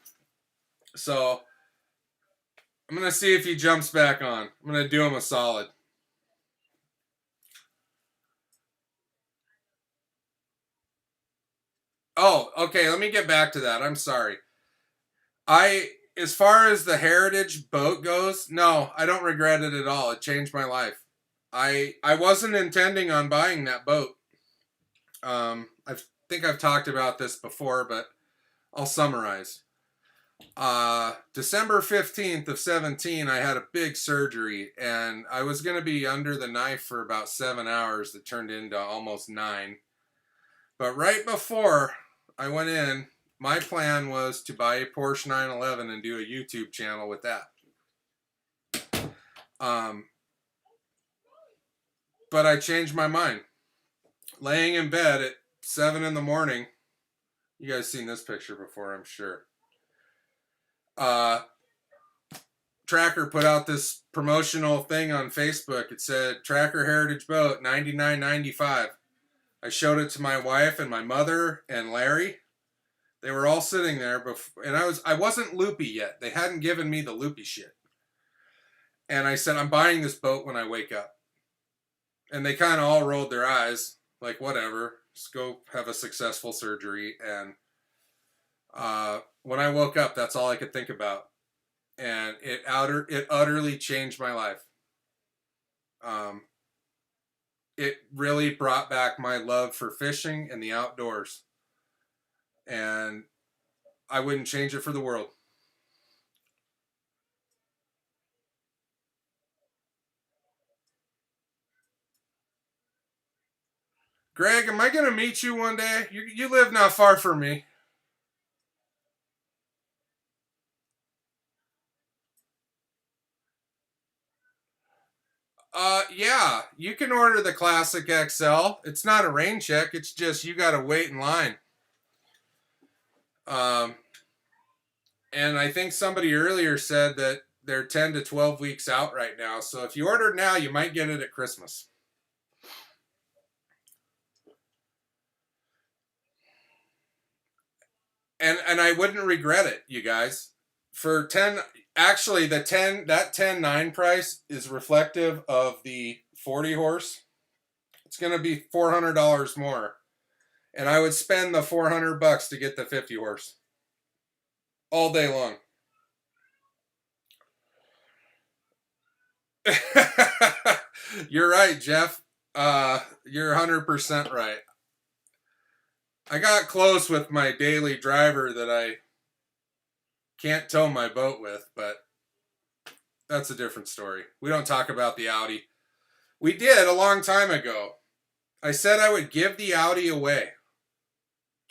S1: so I'm gonna see if he jumps back on. I'm gonna do him a solid. Oh, okay. Let me get back to that. I'm sorry. As far as the heritage boat goes, no, I don't regret it at all. It changed my life. I wasn't intending on buying that boat. I think I've talked about this before, but I'll summarize. December 15th of 17, I had a big surgery, and I was going to be under the knife for about 7 hours that turned into almost 9. But right before I went in, my plan was to buy a Porsche 911 and do a YouTube channel with that. But I changed my mind. Laying in bed at 7 in the morning, you guys seen this picture before, I'm sure. Tracker put out this promotional thing on Facebook. It said Tracker Heritage Boat $99.95. I showed it to my wife and my mother and Larry. They were all sitting there before, and I wasn't loopy yet. They hadn't given me the loopy shit. And I said, I'm buying this boat when I wake up. And they kind of all rolled their eyes, like, whatever, just go have a successful surgery. And when I woke up, that's all I could think about. And it utterly changed my life. It really brought back my love for fishing and the outdoors. And I wouldn't change it for the world. Greg, am I going to meet you one day? You live not far from me. Yeah, you can order the Classic XL. It's not a rain check. It's just you got to wait in line. Um, and I think somebody earlier said that they're 10 to 12 weeks out right now. So if you order now, you might get it at Christmas. And I wouldn't regret it, you guys. For 10, actually the 10, that 10.9 price is reflective of the 40 horse. It's going to be $400 more. And I would spend the $400 to get the 50 horse all day long. You're right, Jeff. You're 100% right. I got close with my daily driver that I can't tow my boat with, but that's a different story. We don't talk about the Audi. We did a long time ago. I said I would give the Audi away.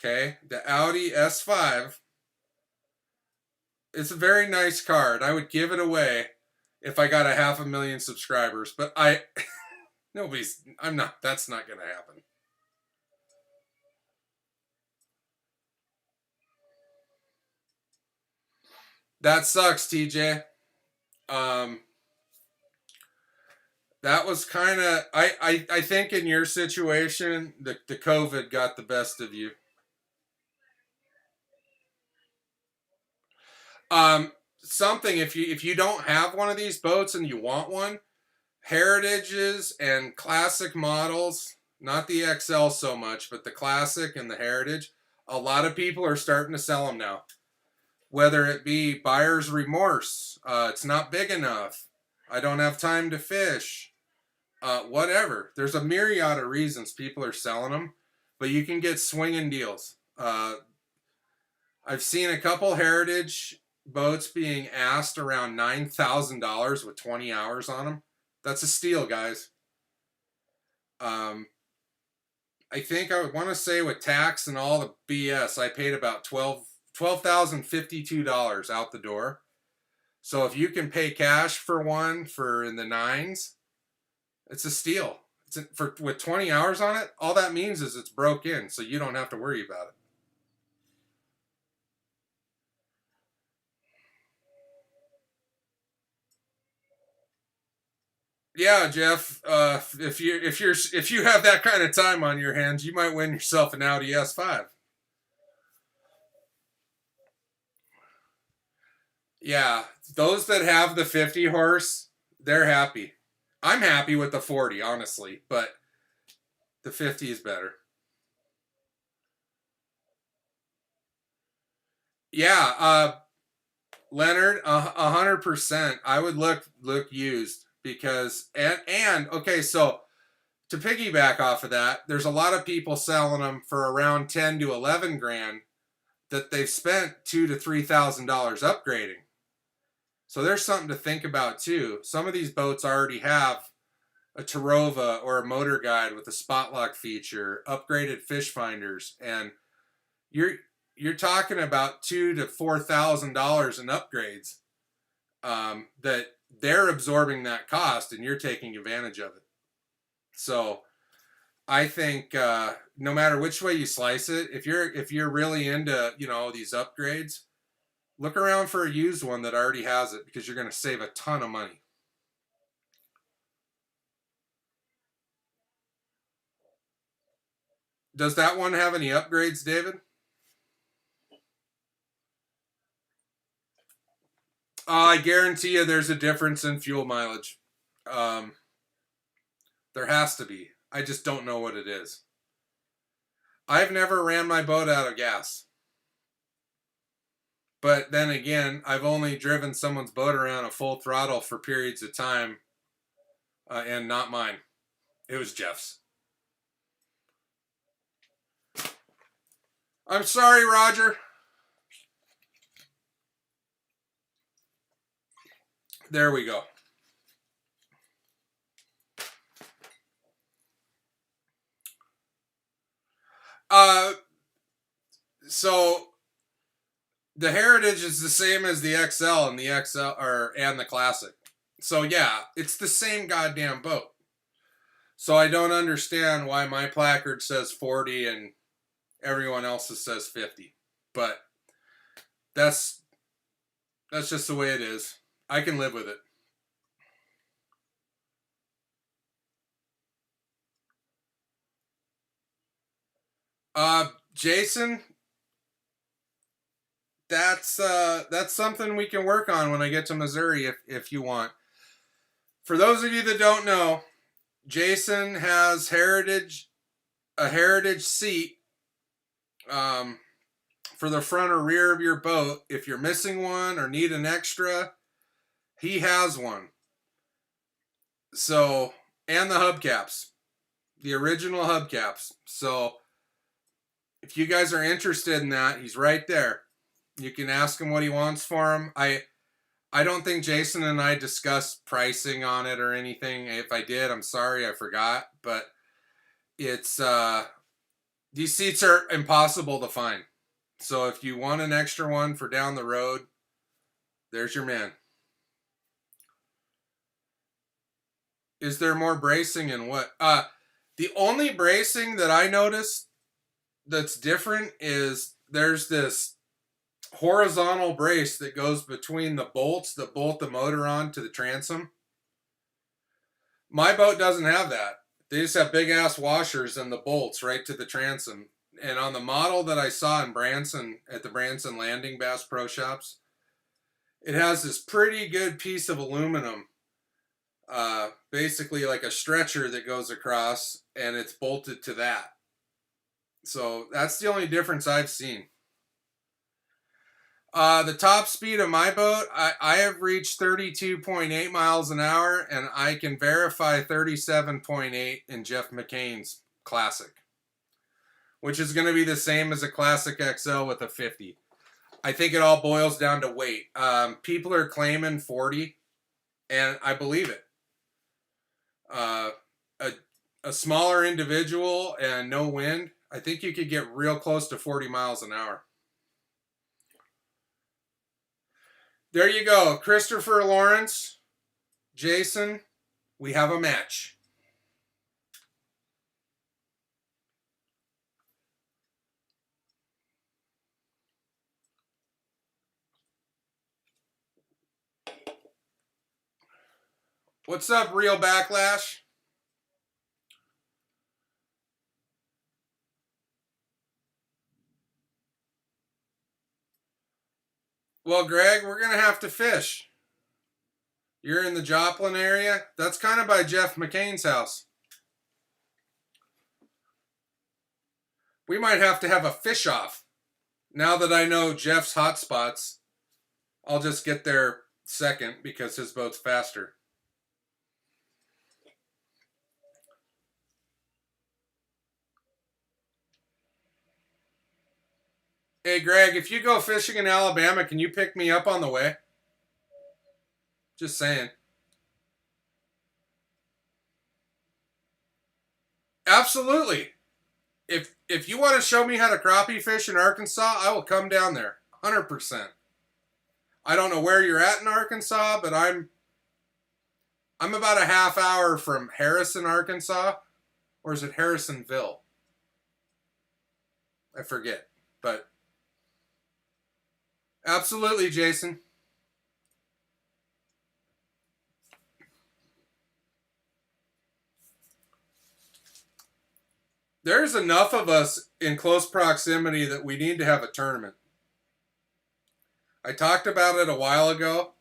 S1: Okay? The Audi S5. It's a very nice car, and I would give it away if I got a 500,000 subscribers. But that's not going to happen. That sucks, TJ. That was kind of, I think in your situation, the COVID got the best of you. Something, if you don't have one of these boats and you want one, Heritages and classic models, not the XL so much, but the classic and the Heritage, a lot of people are starting to sell them now. Whether it be buyer's remorse, it's not big enough, I don't have time to fish, whatever. There's a myriad of reasons people are selling them, but you can get swinging deals. I've seen a couple Heritage boats being asked around $9,000 with 20 hours on them. That's a steal, guys. I think I would want to say with tax and all the BS, I paid about $12,052 out the door. So if you can pay cash for one for in the nines, it's a steal. With 20 hours on it, all that means is it's broke in, so you don't have to worry about it. Yeah, Jeff. If you have that kind of time on your hands, you might win yourself an Audi S5. Yeah, those that have the 50 horse, they're happy. I'm happy with the 40, honestly, but the 50 is better. Yeah, Leonard, 100%. I would look used because and okay, so to piggyback off of that, there's a lot of people selling them for around 10 to 11 grand that they've spent $2,000 to $3,000 upgrading. So there's something to think about too. Some of these boats already have a Tarova or a motor guide with a spot lock feature, upgraded fish finders, and you're you're talking about $2,000 to $4,000 in upgrades, that they're absorbing that cost and you're taking advantage of it. So I think no matter which way you slice it, if you're really into these upgrades, look around for a used one that already has it because you're going to save a ton of money. Does that one have any upgrades, David? I guarantee you there's a difference in fuel mileage. Um, there has to be. I just don't know what it is. I've never ran my boat out of gas. But then again, I've only driven someone's boat around at full throttle for periods of time, and not mine. It was Jeff's. I'm sorry, Roger. There we go. So the Heritage is the same as the XL and the XL and the Classic. So yeah, it's the same goddamn boat. So I don't understand why my placard says 40 and everyone else's says 50. But that's just the way it is. I can live with it. Jason, that's something we can work on when I get to Missouri if you want. For those of you that don't know, Jason has a heritage seat for the front or rear of your boat. If you're missing one or need an extra, he has one. So, and the hubcaps, the original hubcaps. So, if you guys are interested in that, he's right there. You can ask him what he wants for him. I don't think Jason and I discussed pricing on it or anything. If I did, I'm sorry, I forgot. But it's these seats are impossible to find. So if you want an extra one for down the road, there's your man. Is there more bracing and what? The only bracing that I noticed that's different is there's this horizontal brace that goes between the bolts that bolt the motor on to the transom. My boat doesn't have that. They just have big ass washers and the bolts right to the transom. And on the model that I saw in Branson at the Branson Landing Bass Pro Shops, it has this pretty good piece of aluminum, basically like a stretcher that goes across, and it's bolted to that. So that's the only difference I've seen. The top speed of my boat, I have reached 32.8 miles an hour, and I can verify 37.8 in Jeff McCain's Classic, which is going to be the same as a Classic XL with a 50. I think it all boils down to weight. People are claiming 40, and I believe it. A smaller individual and no wind, I think you could get real close to 40 miles an hour. There you go. Christopher Lawrence, Jason, we have a match. What's up, Real Backlash? Well, Greg, we're going to have to fish. You're in the Joplin area? That's kind of by Jeff McCain's house. We might have to have a fish off. Now that I know Jeff's hot spots, I'll just get there second because his boat's faster. Hey, Greg, if you go fishing in Alabama, can you pick me up on the way? Just saying. Absolutely. If you want to show me how to crappie fish in Arkansas, I will come down there. 100%. I don't know where you're at in Arkansas, but I'm about a half hour from Harrison, Arkansas. Or is it Harrisonville? I forget. But absolutely, Jason. There's enough of us in close proximity that we need to have a tournament. I talked about it a while ago,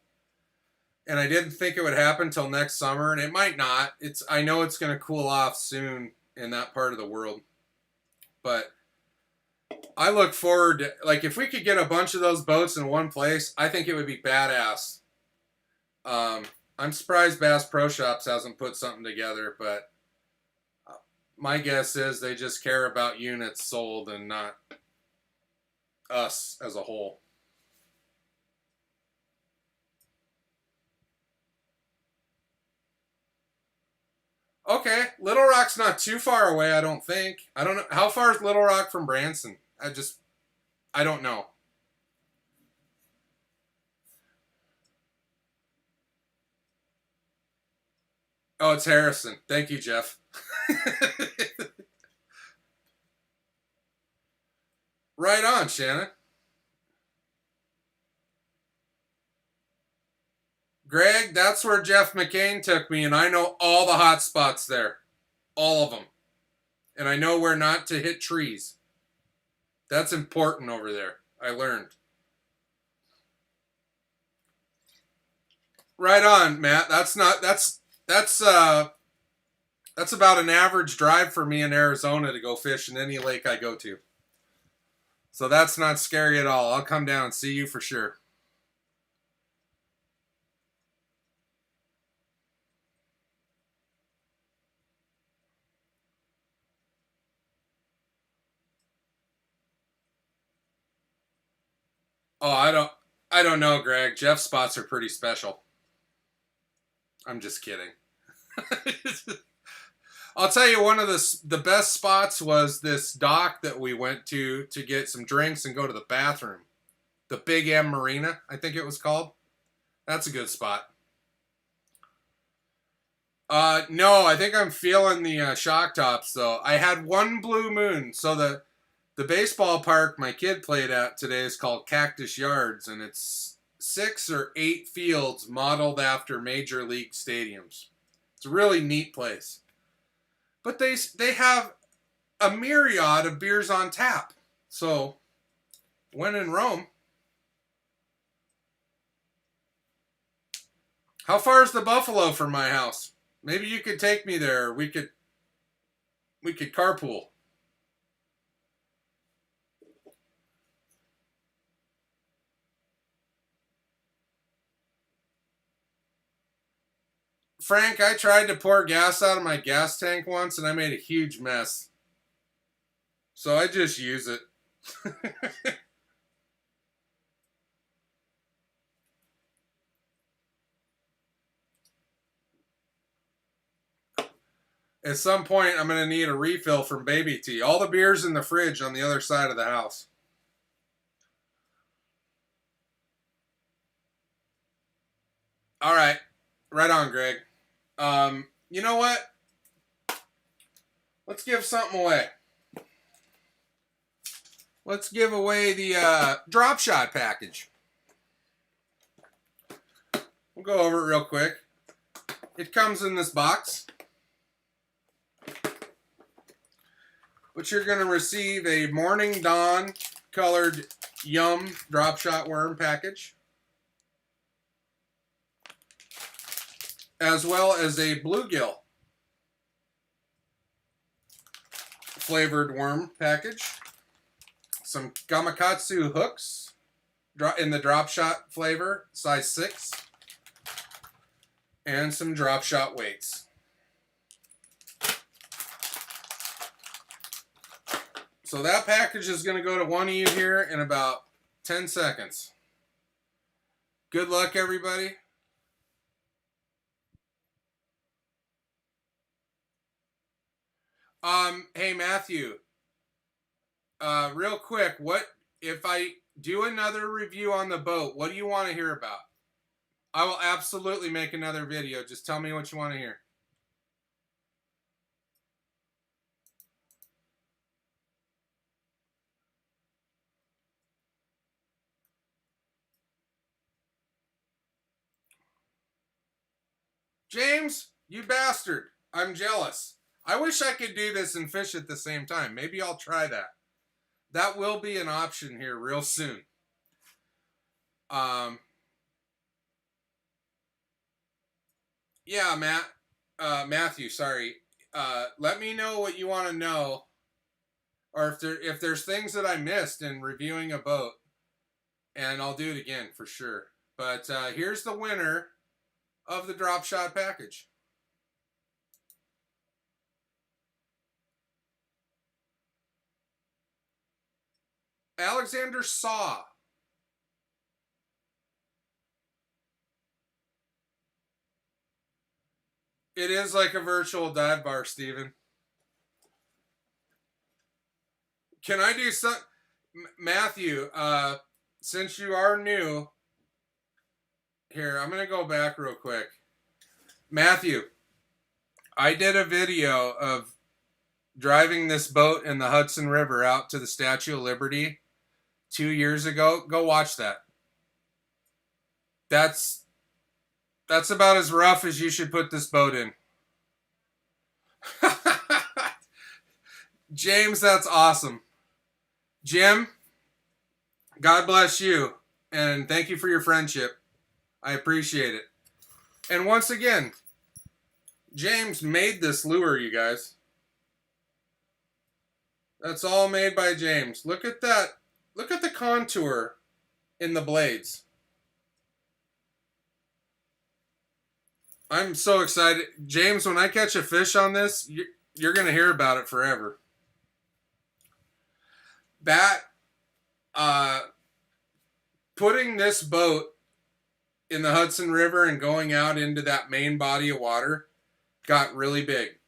S1: and I didn't think it would happen till next summer, and it might not. I know it's going to cool off soon in that part of the world. But I look forward to, like, if we could get a bunch of those boats in one place, I think it would be badass. I'm surprised Bass Pro Shops hasn't put something together, but my guess is they just care about units sold and not us as a whole. Okay, Little Rock's not too far away, I don't think. I don't know. How far is Little Rock from Branson? I don't know. Oh, it's Harrison. Thank you, Jeff. Right on, Shannon. Greg, that's where Jeff McCain took me, and I know all the hot spots there. All of them. And I know where not to hit trees. That's important over there. I learned. Right on, Matt. That's about an average drive for me in Arizona to go fish in any lake I go to. So that's not scary at all. I'll come down and see you for sure. Oh, I don't know, Greg. Jeff's spots are pretty special. I'm just kidding. I'll tell you, one of the best spots was this dock that we went to get some drinks and go to the bathroom. The Big M Marina, I think it was called. That's a good spot. No, I think I'm feeling the shock tops though. I had one blue moon, so the baseball park my kid played at today is called Cactus Yards, and it's 6 or 8 fields modeled after major league stadiums. It's a really neat place. But they have a myriad of beers on tap. So when in Rome, how far is the Buffalo from my house? Maybe you could take me there. We could carpool. Frank, I tried to pour gas out of my gas tank once and I made a huge mess. So I just use it. At some point, I'm going to need a refill from Baby Tea. All the beer's in the fridge on the other side of the house. All right. Right on, Greg. You know what? Let's give something away. Let's give away the drop shot package. We'll go over it real quick. It comes in this box, which you're going to receive a Morning Dawn colored Yum drop shot worm package, as well as a bluegill flavored worm package, some Gamakatsu hooks in the drop shot flavor, size 6, and some drop shot weights. So that package is going to go to one of you here in about 10 seconds. Good luck, everybody. Hey Matthew, real quick, what if I do another review on the boat? What do you want to hear about? I will absolutely make another video. Just tell me what you want to hear. James, you bastard. I'm jealous. I wish I could do this and fish at the same time. Maybe I'll try that. That will be an option here real soon. Yeah, Matthew, sorry. Let me know what you want to know, or if there's things that I missed in reviewing a boat, and I'll do it again for sure. But here's the winner of the drop shot package. Alexander Saw. It is like a virtual dive bar, Steven. Can I do some, Matthew? Since you are new, here I'm gonna go back real quick. Matthew, I did a video of driving this boat in the Hudson River out to the Statue of Liberty 2 years ago. Go watch that. That's about as rough as you should put this boat in. James, that's awesome. Jim, God bless you. And thank you for your friendship. I appreciate it. And once again, James made this lure, you guys. That's all made by James. Look at that. Look at the contour in the blades. I'm so excited. James, when I catch a fish on this, you're going to hear about it forever. That, putting this boat in the Hudson River and going out into that main body of water got really big.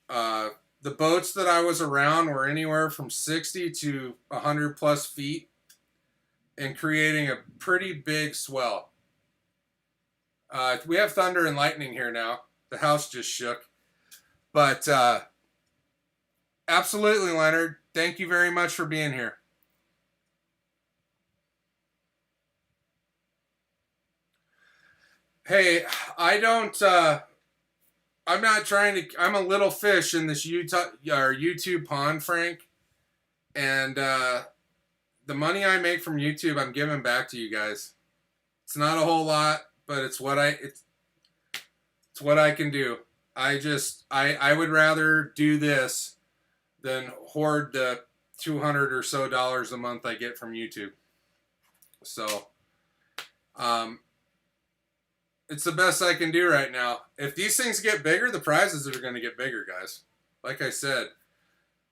S1: The boats that I was around were anywhere from 60 to 100 plus feet and creating a pretty big swell. We have thunder and lightning here now. The house just shook. But absolutely, Leonard. Thank you very much for being here. Hey, I don't... I'm not trying to... I'm a little fish in this YouTube pond, Frank. And the money I make from YouTube, I'm giving back to you guys. It's not a whole lot, but it's what it's what I can do. I would rather do this than hoard the $200 or so a month I get from YouTube. So, it's the best I can do right now. If these things get bigger, the prizes are going to get bigger, guys. Like I said,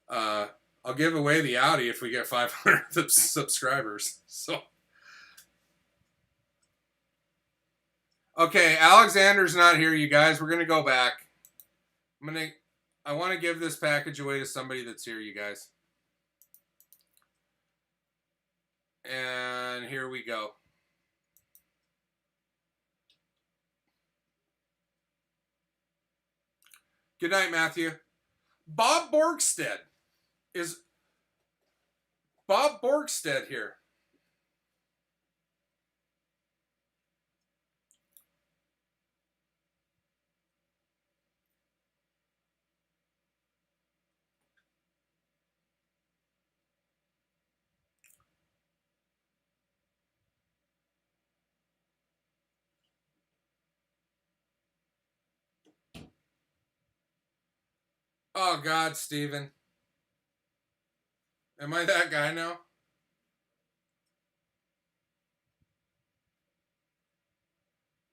S1: I'll give away the Audi if we get 500 subscribers. So, okay, Alexander's not here, you guys. We're going to go back. I want to give this package away to somebody that's here, you guys. And here we go. Good night, Matthew. Bob Borgstead. Is Bob Borgstead here? Oh, God, Steven. Am I that guy now?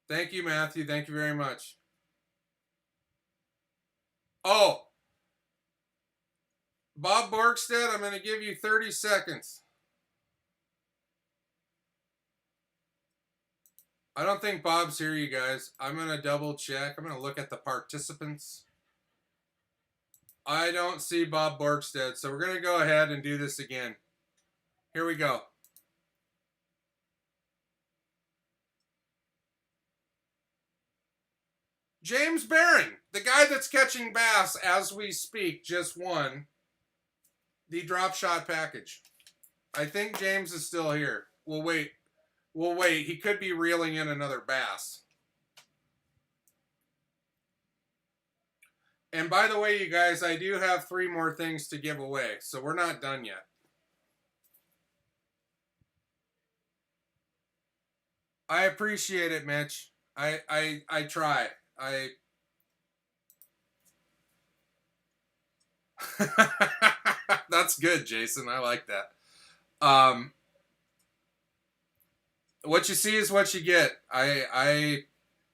S1: Thank you, Matthew. Thank you very much. Oh, Bob Borgstead, I'm going to give you 30 seconds. I don't think Bob's here, you guys. I'm going to double check. I'm going to look at the participants. I don't see Bob Borgstead, so we're going to go ahead and do this again. Here we go. James Barron, the guy that's catching bass as we speak, just won the drop shot package. I think James is still here. We'll wait. We'll wait. He could be reeling in another bass. And by the way, you guys, I do have 3 more things to give away, so we're not done yet. I appreciate it, Mitch. I try. That's good, Jason. I like that. What you see is what you get. I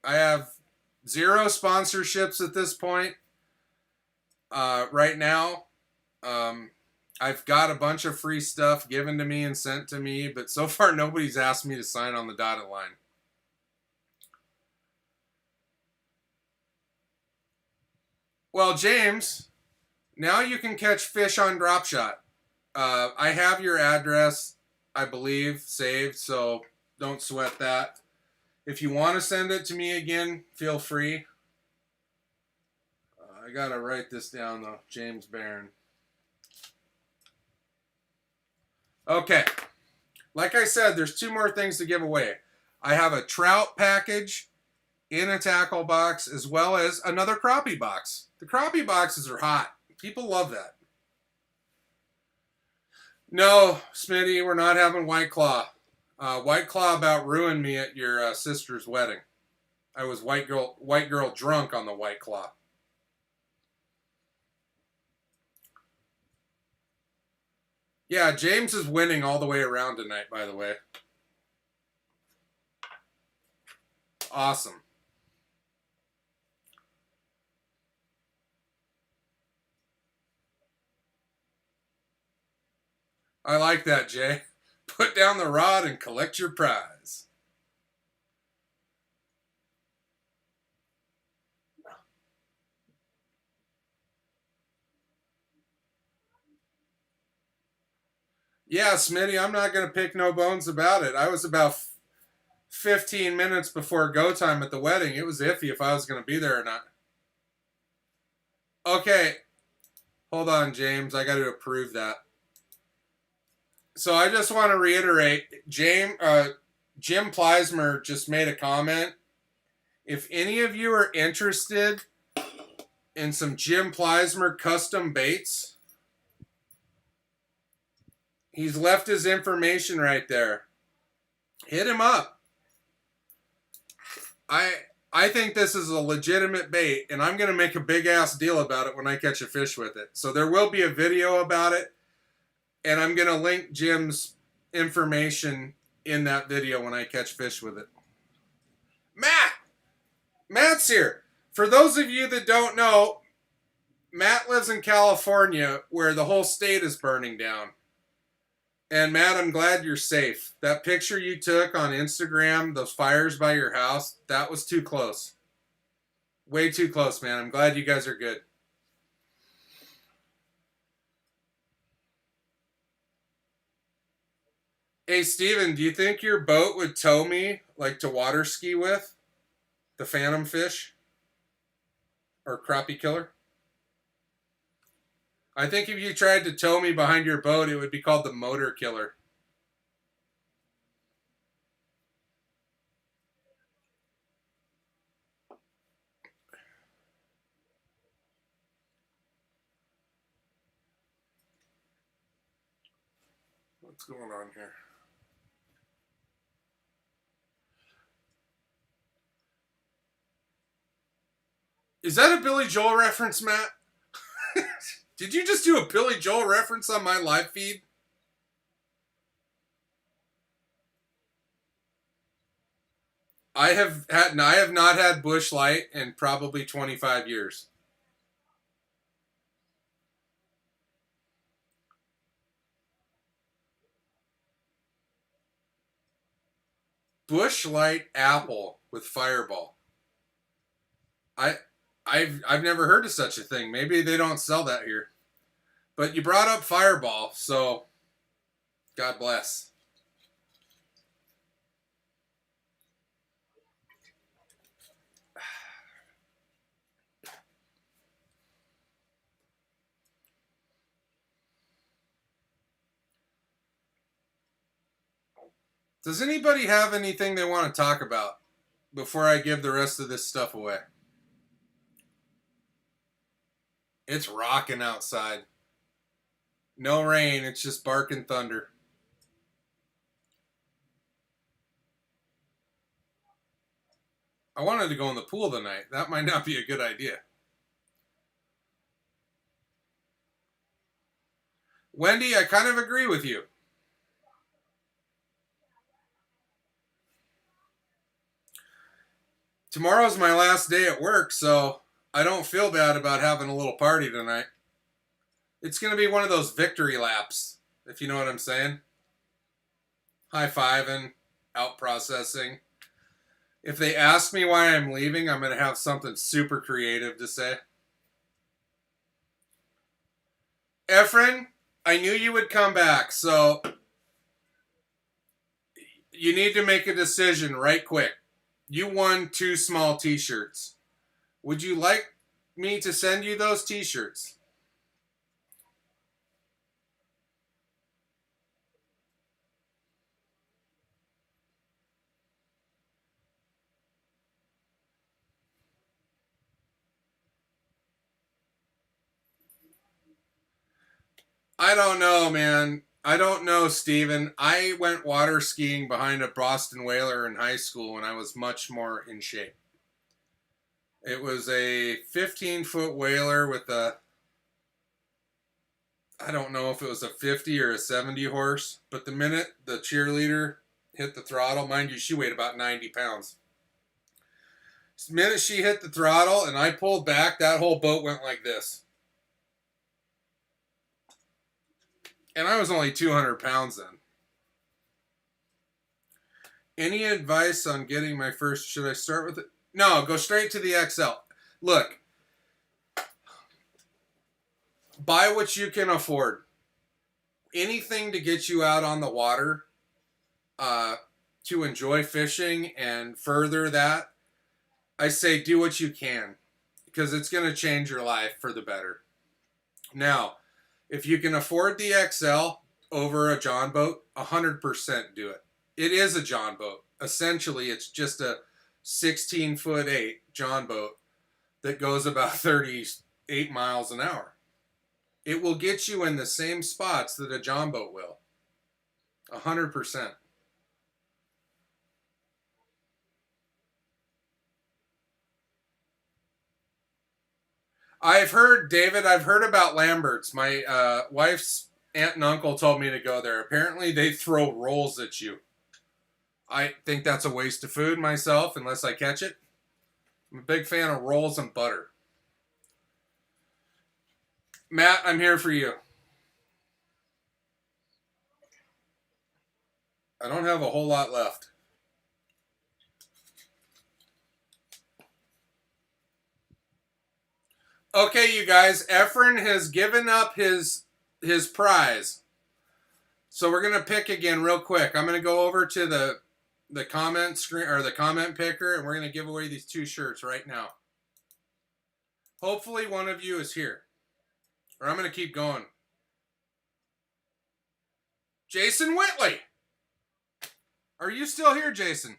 S1: have 0 sponsorships at this point. Right now, I've got a bunch of free stuff given to me and sent to me, but so far nobody's asked me to sign on the dotted line. Well, James, now you can catch fish on Drop Shot. I have your address, I believe, saved, so don't sweat that. If you want to send it to me again, feel free. I gotta write this down though. James Barron. Okay. Like I said, there's 2 more things to give away. I have a trout package in a tackle box as well as another crappie box. The crappie boxes are hot. People love that. No, Smitty, we're not having White Claw. White Claw about ruined me at your sister's wedding. I was white girl drunk on the White Claw. Yeah, James is winning all the way around tonight, by the way. Awesome. I like that, Jay. Put down the rod and collect your prize. Yeah, Smitty, I'm not going to pick no bones about it. I was about 15 minutes before go time at the wedding. It was iffy if I was going to be there or not. Okay. Hold on, James. I got to approve that. So I just want to reiterate, Jim Pleismer just made a comment. If any of you are interested in some Jim Pleismer custom baits, he's left his information right there. Hit him up. I think this is a legitimate bait, and I'm going to make a big-ass deal about it when I catch a fish with it. So there will be a video about it, and I'm going to link Jim's information in that video when I catch fish with it. Matt's here. For those of you that don't know, Matt lives in California where the whole state is burning down. And Matt, I'm glad you're safe. That picture you took on Instagram, those fires by your house, that was too close. Way too close, man. I'm glad you guys are good. Hey, Steven, do you think your boat would tow me, like, to water ski with? The Phantom Fish? Or Crappie Killer? I think if you tried to tow me behind your boat, it would be called the Motor Killer. What's going on here? Is that a Billy Joel reference, Matt? Did you just do a Billy Joel reference on my live feed? I have not had Busch Light in probably 25 years. Busch Light apple with Fireball. I've never heard of such a thing. Maybe they don't sell that here. But you brought up Fireball, so God bless. Does anybody have anything they want to talk about before I give the rest of this stuff away? It's rocking outside. No rain, it's just barking thunder. I wanted to go in the pool tonight. That might not be a good idea. Wendy, I kind of agree with you. Tomorrow's my last day at work, so I don't feel bad about having a little party tonight. It's going to be one of those victory laps, if you know what I'm saying. High-fiving, out processing. If they ask me why I'm leaving, I'm going to have something super creative to say. Efren, I knew you would come back, so you need to make a decision right quick. You won 2 small t-shirts. Would you like me to send you those t-shirts? I don't know, man. I don't know, Steven. I went water skiing behind a Boston Whaler in high school when I was much more in shape. It was a 15-foot Whaler with a, I don't know if it was a 50 or a 70 horse, but the minute the cheerleader hit the throttle, mind you, she weighed about 90 pounds. The minute she hit the throttle and I pulled back, that whole boat went like this. And I was only 200 pounds then. Any advice on getting my first? Should I start with it? No, go straight to the XL. Look, buy what you can afford. Anything to get you out on the water, to enjoy fishing and further that, I say do what you can because it's going to change your life for the better. Now, if you can afford the XL over a John boat, 100% do it. It is a John boat. Essentially, it's just a 16'8" John boat that goes about 38 miles an hour. It will get you in the same spots that a John boat will. 100%. I've heard, David, I've heard about Lambert's. My wife's aunt and uncle told me to go there. Apparently, they throw rolls at you. I think that's a waste of food myself, unless I catch it. I'm a big fan of rolls and butter. Matt, I'm here for you. I don't have a whole lot left. Okay, you guys, Efren has given up his prize. So we're gonna pick again real quick. I'm gonna go over to the comment screen or the comment picker, and we're gonna give away these 2 shirts right now. Hopefully one of you is here, or I'm gonna keep going. Jason Whitley, are you still here, Jason?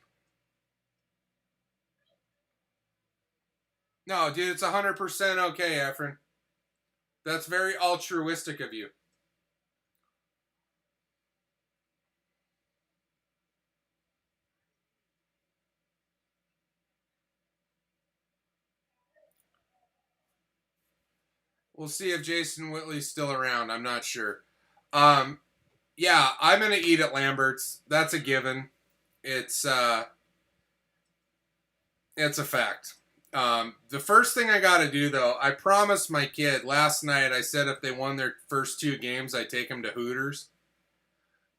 S1: No, dude, it's 100% okay, Efren. That's very altruistic of you. We'll see if Jason Whitley's still around. I'm not sure. Yeah, I'm gonna eat at Lambert's. That's a given. It's a fact. The first thing I got to do, though, I promised my kid last night. I said if they won their first 2 games, I'd take them to Hooters.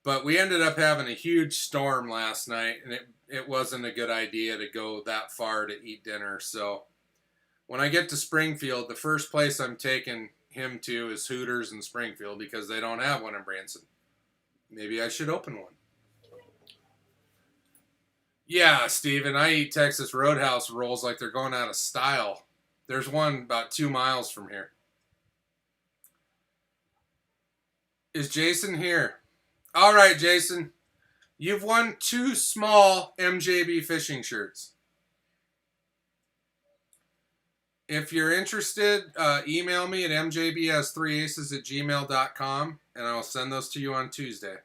S1: But we ended up having a huge storm last night, and it wasn't a good idea to go that far to eat dinner. So when I get to Springfield, the first place I'm taking him to is Hooters in Springfield because they don't have one in Branson. Maybe I should open one. Yeah, Steven, I eat Texas Roadhouse rolls like they're going out of style. There's one about 2 miles from here. Is Jason here? All right, Jason. You've won 2 small MJB fishing shirts. If you're interested, email me at mjbhas3aces@gmail.com, and I'll send those to you on Tuesday.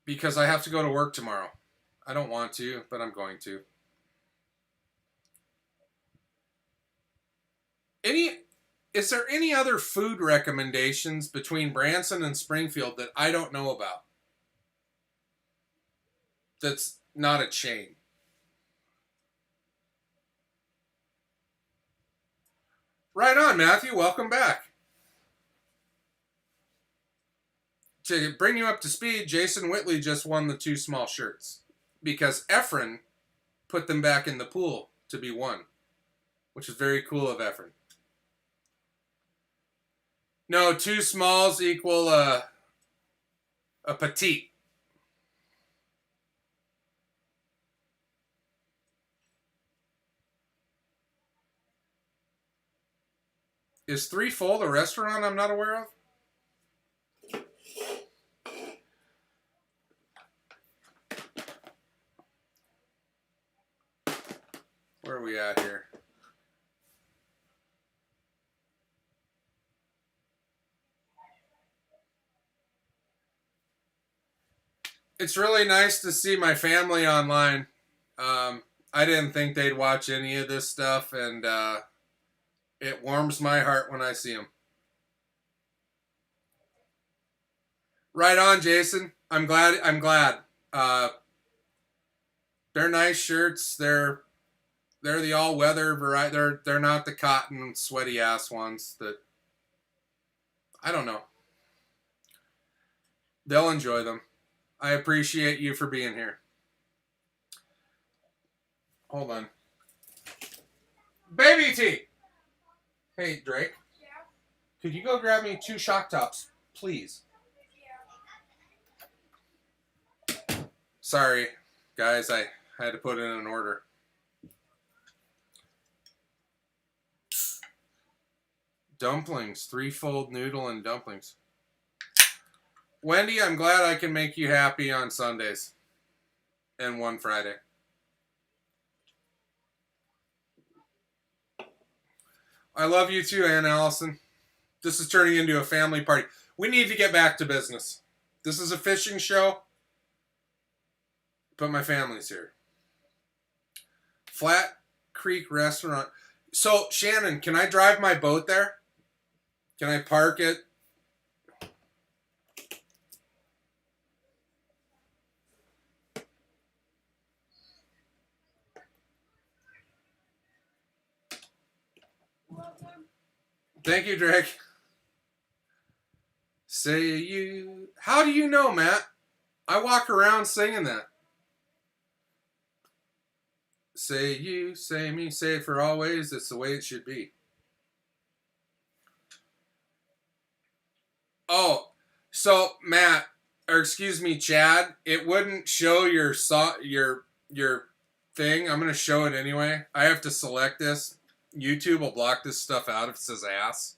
S1: Because I have to go to work tomorrow. I don't want to, but I'm going to. Is there any other food recommendations between Branson and Springfield that I don't know about? That's not a chain. Right on, Matthew. Welcome back. To bring you up to speed, Jason Whitley just won the 2 small shirts because Efren put them back in the pool to be won, which is very cool of Efren. No, 2 smalls equal a petite. Is Threefold a restaurant I'm not aware of? Where are we at here? It's really nice to see my family online. I didn't think they'd watch any of this stuff, and it warms my heart when I see them. Right on, Jason. I'm glad. I'm glad. Uh, they're nice shirts. They're the all weather variety. They're not the cotton sweaty ass ones that I don't know. They'll enjoy them. I appreciate you for being here. Hold on. Baby T. Hey Drake. Yeah. Could you go grab me 2 shock tops, please? Yeah. Sorry, guys. I had to put in an order. Dumplings, Threefold noodle and dumplings. Wendy, I'm glad I can make you happy on Sundays and one Friday. I love you too, Ann Allison. This is turning into a family party. We need to get back to business. This is a fishing show, but my family's here. Flat Creek Restaurant. So, Shannon, can I drive my boat there? Can I park it? Thank you, Drake. Say you. How do you know, Matt? I walk around singing that. Say you, say me, say it for always. It's the way it should be. Oh, so Matt, or excuse me, Chad, it wouldn't show your thing. I'm gonna show it anyway. I have to select this. YouTube will block this stuff out if it says ass.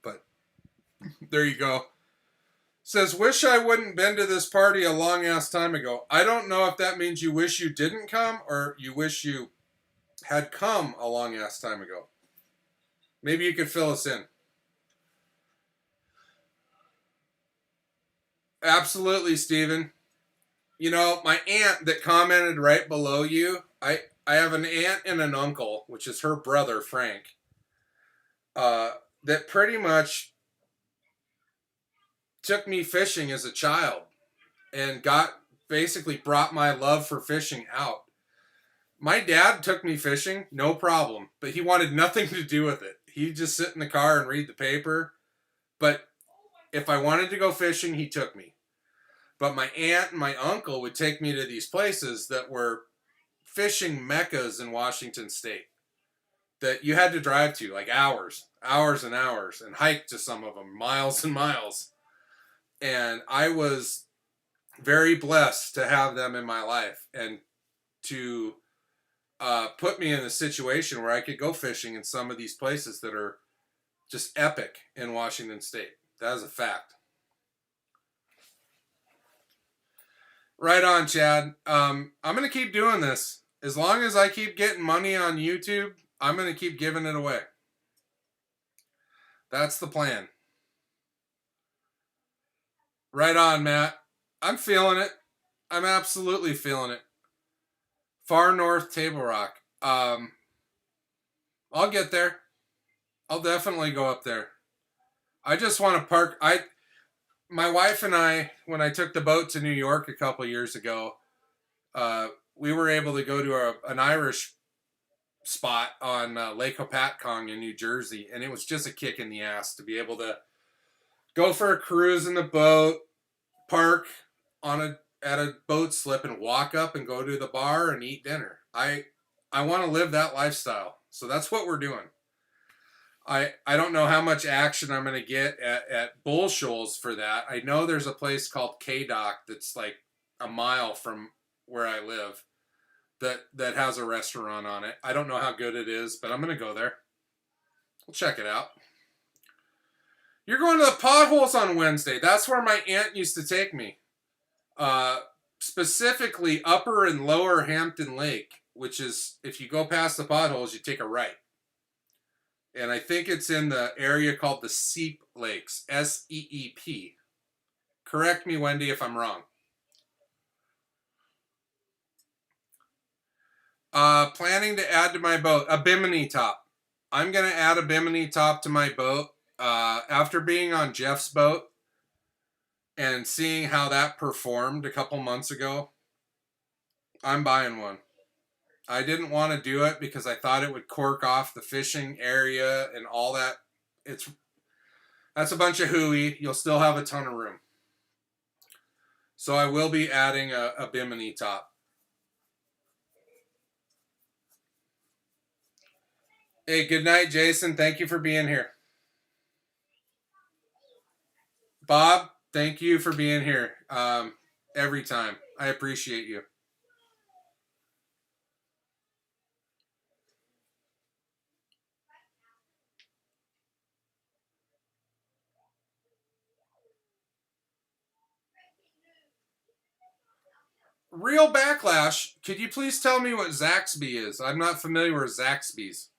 S1: But there you go. Says, wish I wouldn't been to this party a long ass time ago. I don't know if that means you wish you didn't come or you wish you had come a long ass time ago. Maybe you could fill us in. Absolutely, Stephen. You know, my aunt that commented right below you, I have an aunt and an uncle, which is her brother, Frank, that pretty much took me fishing as a child and basically brought my love for fishing out. My dad took me fishing, no problem, but he wanted nothing to do with it. He'd just sit in the car and read the paper. But if I wanted to go fishing, he took me. But my aunt and my uncle would take me to these places that were fishing meccas in Washington State that you had to drive to like hours and hours, and hike to some of them, miles and miles. And I was very blessed to have them in my life and to put me in a situation where I could go fishing in some of these places that are just epic in Washington State. That is a fact. Right on, Chad. I'm going to keep doing this. As long as I keep getting money on YouTube, I'm going to keep giving it away. That's the plan. Right on, Matt. I'm feeling it. I'm absolutely feeling it. Far North Table Rock. I'll get there. I'll definitely go up there. I just want to park. My wife and I, when I took the boat to New York a couple years ago, we were able to go to an Irish spot on Lake Hopatcong in New Jersey, and it was just a kick in the ass to be able to go for a cruise in the boat, park at a boat slip, and walk up and go to the bar and eat dinner. I want to live that lifestyle, so that's what we're doing. I don't know how much action I'm going to get at Bull Shoals for that. I know there's a place called K-Dock that's like a mile from where I live that has a restaurant on it. I don't know how good it is, but I'm going to go there. We'll check it out. You're going to the potholes on Wednesday. That's where my aunt used to take me. Specifically Upper and Lower Hampton Lake, which is, if you go past the potholes, you take a right. And I think it's in the area called the Seep Lakes, S-E-E-P. Correct me, Wendy, if I'm wrong. Planning to add to my boat a Bimini top. I'm going to add a Bimini top to my boat. After being on Jeff's boat and seeing how that performed a couple months ago, I'm buying one. I didn't want to do it because I thought it would cork off the fishing area and all that. That's a bunch of hooey. You'll still have a ton of room. So I will be adding a Bimini top. Hey, good night, Jason. Thank you for being here. Bob, thank you for being here every time. I appreciate you. Real Backlash, could you please tell me what Zaxby is? I'm not familiar with Zaxby's.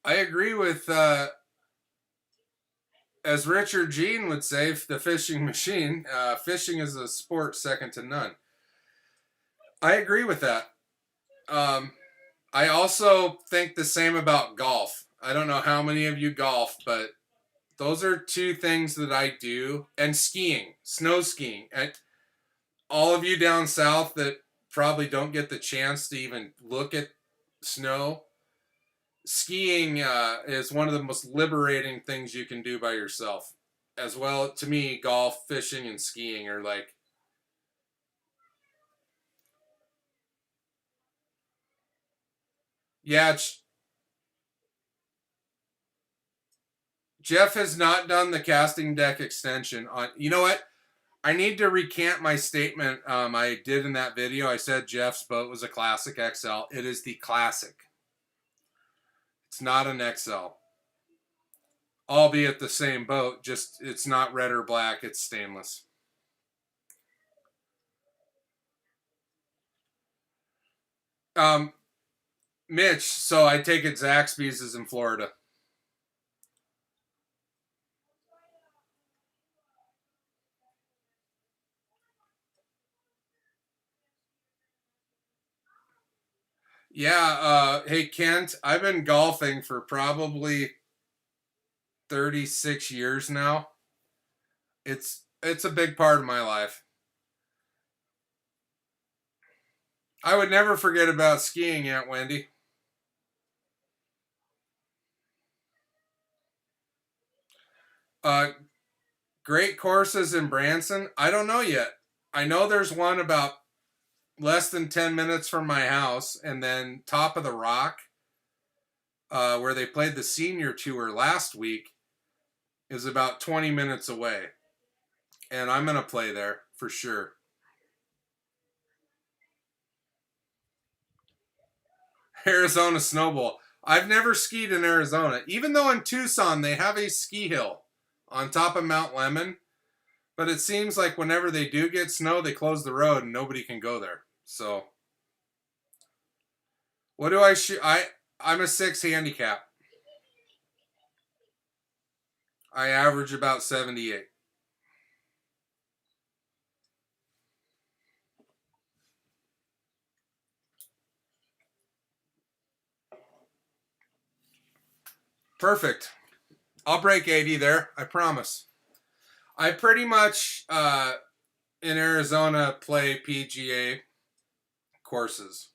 S1: I agree with, as Richard Gene would say, the fishing machine. Fishing is a sport second to none. I agree with that. I also think the same about golf. I don't know how many of you golf, but those are two things that I do. And skiing, snow skiing. And all of you down south that probably don't get the chance to even look at snow, skiing is one of the most liberating things you can do by yourself. As well, to me, golf, fishing, and skiing are like, yeah, Jeff has not done the casting deck extension on. You know what? I need to recant my statement I did in that video. I said Jeff's boat was a Classic XL. It is the Classic. It's not an XL. Albeit the same boat, just it's not red or black, it's stainless. Mitch, so I take it Zaxby's is in Florida. Yeah, hey Kent, I've been golfing for probably 36 years now. It's a big part of my life. I would never forget about skiing, Aunt Wendy. Great courses in Branson. I don't know yet. I know there's one about less than 10 minutes from my house, and then Top of the Rock, where they played the senior tour last week, is about 20 minutes away. And I'm going to play there for sure. Arizona Snowball. I've never skied in Arizona, even though in Tucson they have a ski hill on top of Mount Lemmon. But it seems like whenever they do get snow, they close the road and nobody can go there. So, what do I shoot? I'm a 6 handicap. I average about 78. Perfect. I'll break 80 there. I promise. I pretty much in Arizona play PGA courses.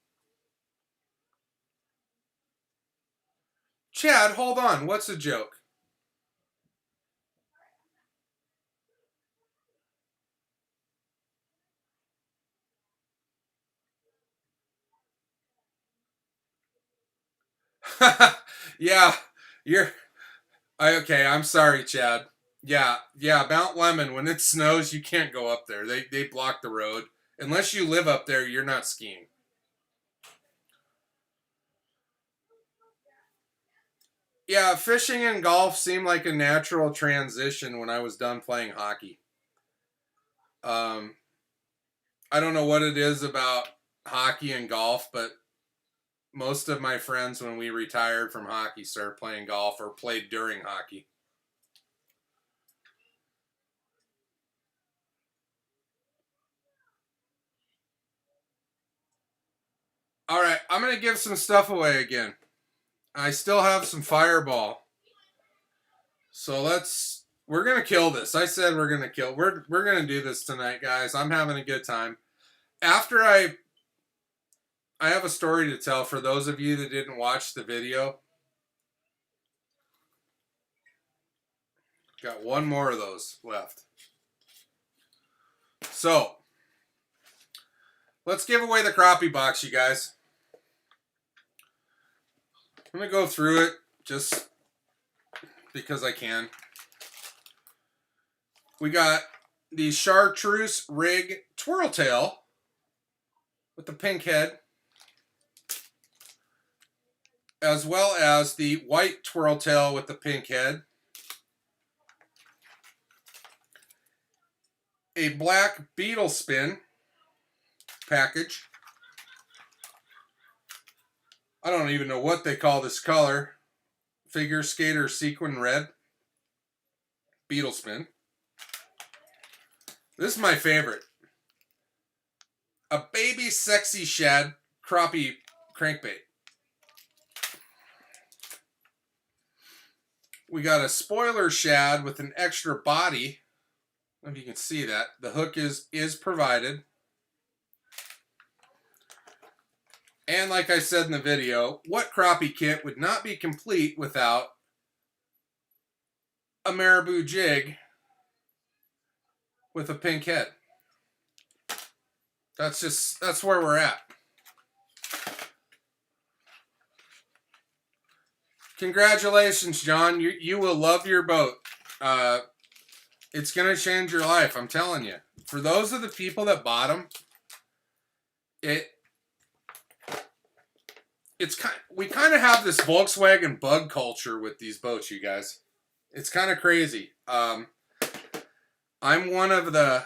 S1: Chad, hold on. What's the joke? Yeah, you're okay. I'm sorry, Chad. Yeah, yeah. Mount Lemon, when it snows, you can't go up there. They block the road. Unless you live up there, you're not skiing. Yeah, fishing and golf seemed like a natural transition when I was done playing hockey. Um, I don't know what it is about hockey and golf, but most of my friends, when we retired from hockey, started playing golf or played during hockey. All right, I'm going to give some stuff away again. I still have some Fireball. So we're going to kill this. I said we're going to do this tonight, guys. I'm having a good time. After I have a story to tell for those of you that didn't watch the video. Got one more of those left. So, let's give away the crappie box, you guys. I'm going to go through it just because I can. We got the Chartreuse Rig Twirl Tail with the pink head, as well as the white Twirl Tail with the pink head. A black Beetle Spin package. I don't even know what they call this color. Figure Skater Sequin Red. Beetle Spin. This is my favorite. A Baby Sexy Shad Crappie Crankbait. We got a spoiler shad with an extra body. I don't know if you can see that. The hook is provided. And like I said in the video, what crappie kit would not be complete without a marabou jig with a pink head? That's where we're at. Congratulations, John. You will love your boat. It's going to change your life, I'm telling you. For those of the people that bought them, we kind of have this Volkswagen bug culture with these boats, you guys. It's kind of crazy. I'm one of the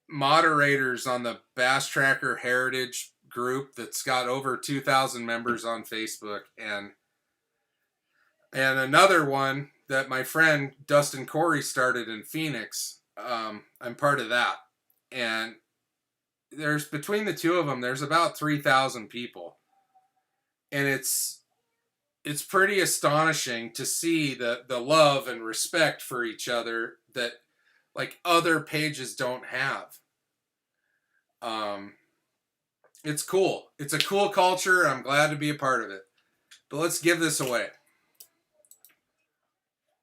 S1: moderators on the Bass Tracker Heritage group that's got over 2,000 members on Facebook, and another one that my friend Dustin Corey started in Phoenix. I'm part of that, and there's between the two of them, there's about 3,000 people. And it's pretty astonishing to see the love and respect for each other that like other pages don't have. It's cool. It's a cool culture. I'm glad to be a part of it. But let's give this away.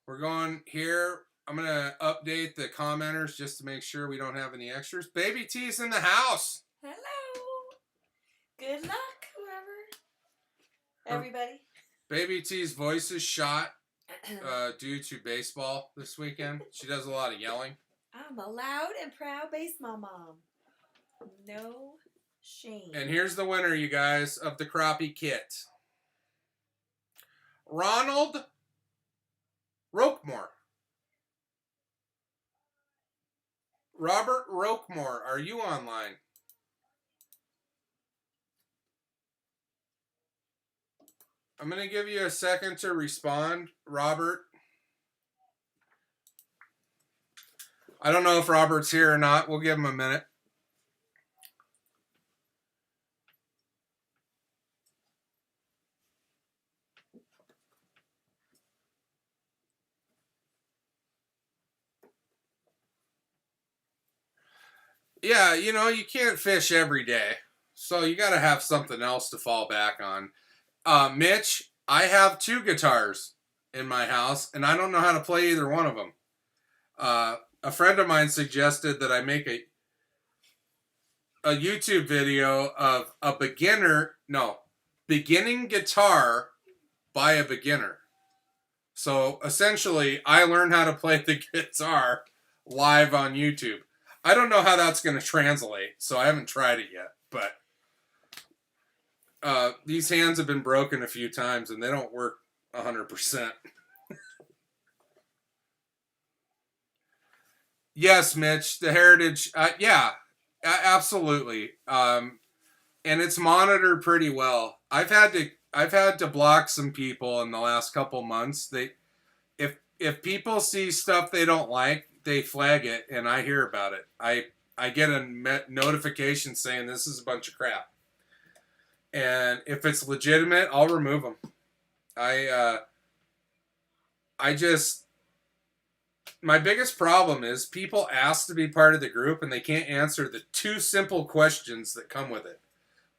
S1: We're going here. I'm going to update the commenters just to make sure we don't have any extras. Baby T's in the house.
S2: Hello. Good luck, whoever. Everybody.
S1: Baby T's voice is shot due to baseball this weekend. She does a lot of yelling.
S2: I'm a loud and proud baseball mom. No shame.
S1: And here's the winner, you guys, of the crappie kit. Ronald Roquemore. Robert Roquemore, are you online? I'm going to give you a second to respond, Robert. I don't know if Robert's here or not. We'll give him a minute. Yeah, you know, you can't fish every day. So you got to have something else to fall back on. Mitch, I have 2 guitars in my house, and I don't know how to play either one of them. A friend of mine suggested that I make a YouTube video of beginning guitar by a beginner. So essentially, I learned how to play the guitar live on YouTube. I don't know how that's going to translate, so I haven't tried it yet. But these hands have been broken a few times, and they don't work 100%. Yes, Mitch, the Heritage, yeah, absolutely. And it's monitored pretty well. I've had to block some people in the last couple months. If people see stuff they don't like, they flag it, and I hear about it. I get a notification saying this is a bunch of crap, and if it's legitimate, I'll remove them. I just my biggest problem is people ask to be part of the group and they can't answer the two simple questions that come with it.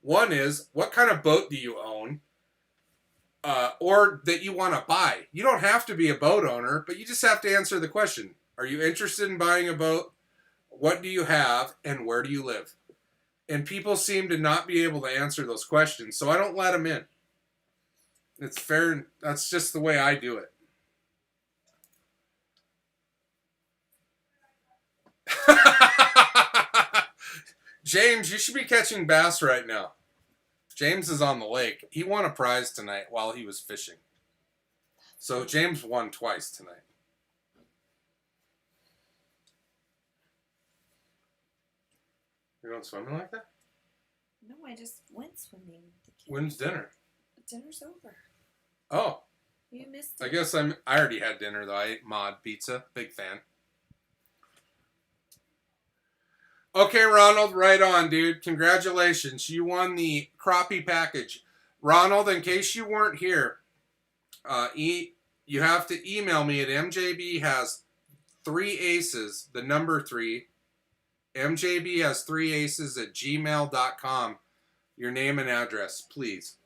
S1: One is, what kind of boat do you own? Or that you want to buy. You don't have to be a boat owner, but you just have to answer the question. Are you interested in buying a boat? What do you have? And where do you live? And people seem to not be able to answer those questions, so I don't let them in. It's fair. That's just the way I do it. James, you should be catching bass right now. James is on the lake. He won a prize tonight while he was fishing. So James won twice tonight. You're going swimming like that?
S2: No, I just went swimming with the kids.
S1: When's dinner?
S2: Dinner's over.
S1: Oh.
S2: You missed it.
S1: I guess I already had dinner though. I ate Mod Pizza. Big fan. Okay, Ronald, right on, dude. Congratulations. You won the crappie package. Ronald, in case you weren't here, you have to email me at MJB has 3 aces, the number 3. MJB has 3 aces at gmail.com. Your name and address, please.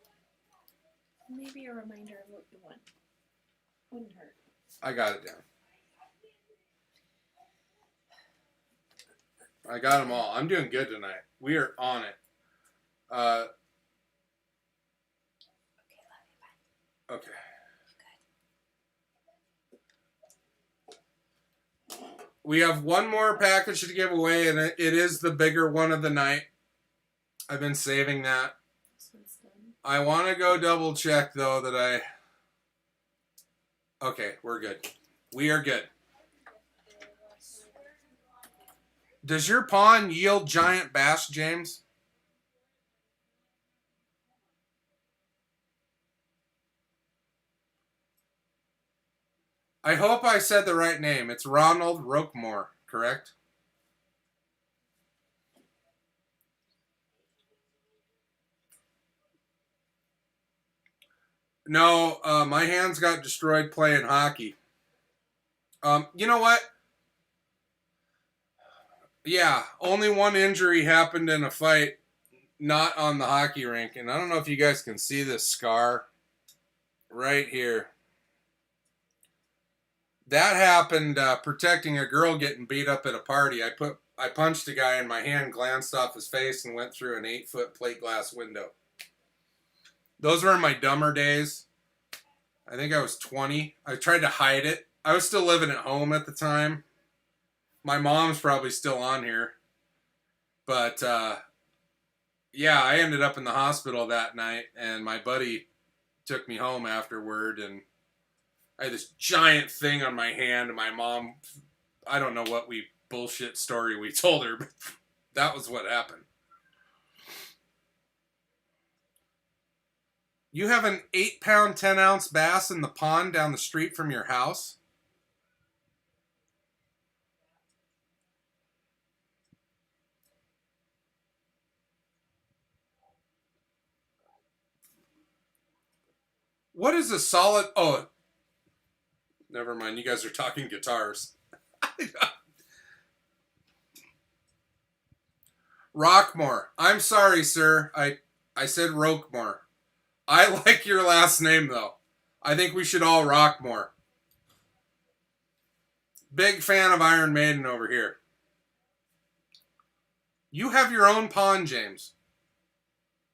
S2: Maybe a reminder of what you won. Wouldn't hurt.
S1: I got it down. I got them all. I'm doing good tonight. We are on it. Okay. We have one more package to give away, and it is the bigger one of the night. I've been saving that.
S2: This one's done.
S1: I want to go double check, though, that Okay, we're good. We are good. Does your pond yield giant bass, James? I hope I said the right name. It's Ronald Roquemore, correct? No, my hands got destroyed playing hockey. You know what? Yeah, only one injury happened in a fight, not on the hockey rink. And I don't know if you guys can see this scar right here. That happened protecting a girl getting beat up at a party. I punched a guy and my hand glanced off his face and went through an 8-foot plate glass window. Those were in my dumber days. I think I was 20. I tried to hide it. I was still living at home at the time. My mom's probably still on here. But, yeah, I ended up in the hospital that night, and my buddy took me home afterward, and I had this giant thing on my hand, and my mom, I don't know what bullshit story we told her, but that was what happened. You have an 8-pound, 10-ounce bass in the pond down the street from your house? What is a solid... Oh, never mind. You guys are talking guitars. Rockmore. I'm sorry, sir. I said Roquemore. I like your last name, though. I think we should all rock more. Big fan of Iron Maiden over here. You have your own pond, James.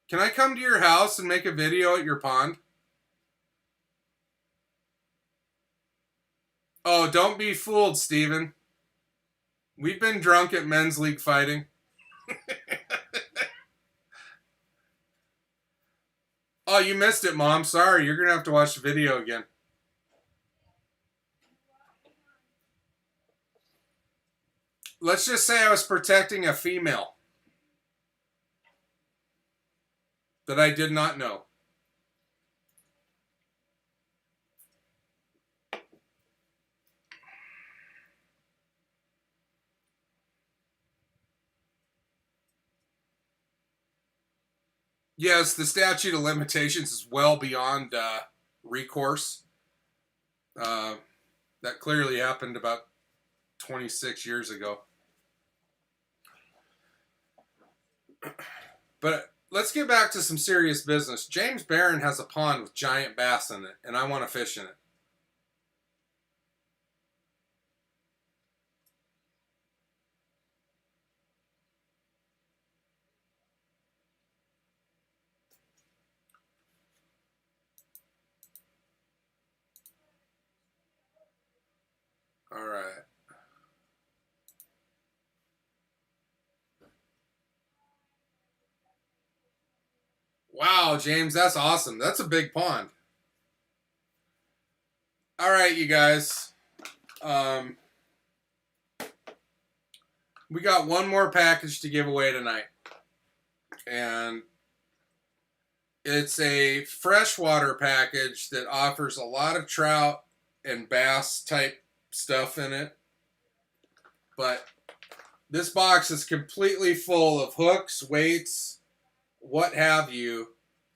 S1: Can I come to your house and make a video at your pond? Oh, don't be fooled, Steven. We've been drunk at men's league fighting. Oh, you missed it, Mom. Sorry. You're going to have to watch the video again. Let's just say I was protecting a female that I did not know. Yes, the statute of limitations is well beyond recourse. That clearly happened about 26 years ago. But let's get back to some serious business. James Barron has a pond with giant bass in it, and I want to fish in it. All right. Wow, James, that's awesome. That's a big pond. All right, you guys. We got one more package to give away tonight. And it's a freshwater package that offers a lot of trout and bass type stuff in it. But this box is completely full of hooks, weights, what have you,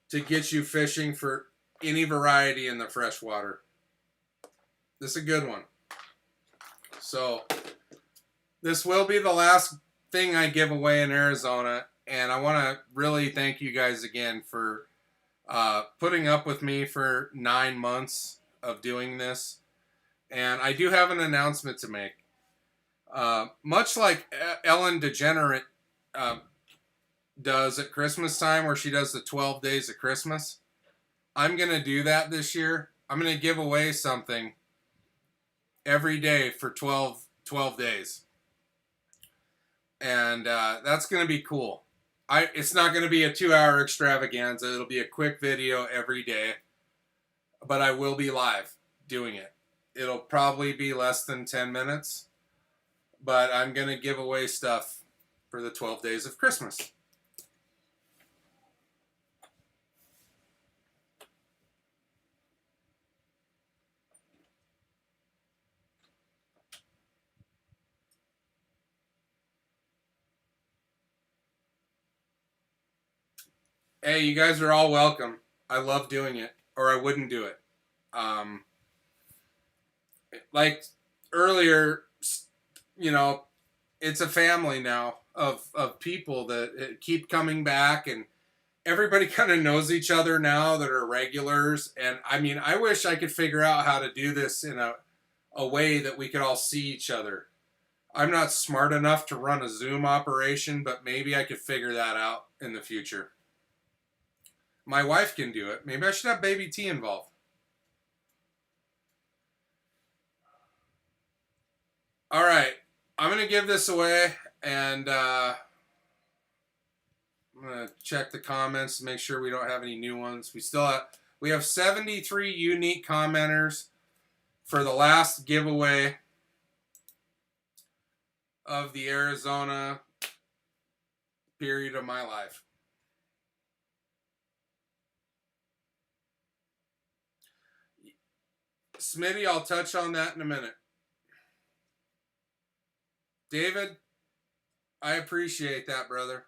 S1: to get you fishing for any variety in the freshwater. This is a good one. So this will be the last thing I give away in Arizona, and I want to really thank you guys again for putting up with me for 9 months of doing this. And I do have an announcement to make. Much like Ellen DeGenerate does at Christmas time, where she does the 12 days of Christmas, I'm going to do that this year. I'm going to give away something every day for 12 days. And that's going to be cool. It's not going to be a 2-hour extravaganza. It'll be a quick video every day. But I will be live doing it. It'll probably be less than 10 minutes. But I'm going to give away stuff for the 12 days of Christmas. Hey, you guys are all welcome. I love doing it, or I wouldn't do it. Like earlier, you know, it's a family now of people that keep coming back, and everybody kind of knows each other now that are regulars. And I mean, I wish I could figure out how to do this in a way that we could all see each other. I'm not smart enough to run a Zoom operation, but maybe I could figure that out in the future. My wife can do it. Maybe I should have Baby T involved. All right. I'm going to give this away, and I'm going to check the comments to make sure we don't have any new ones. We have 73 unique commenters for the last giveaway of the Arizona period of my life. Smitty, I'll touch on that in a minute. David, I appreciate that, brother.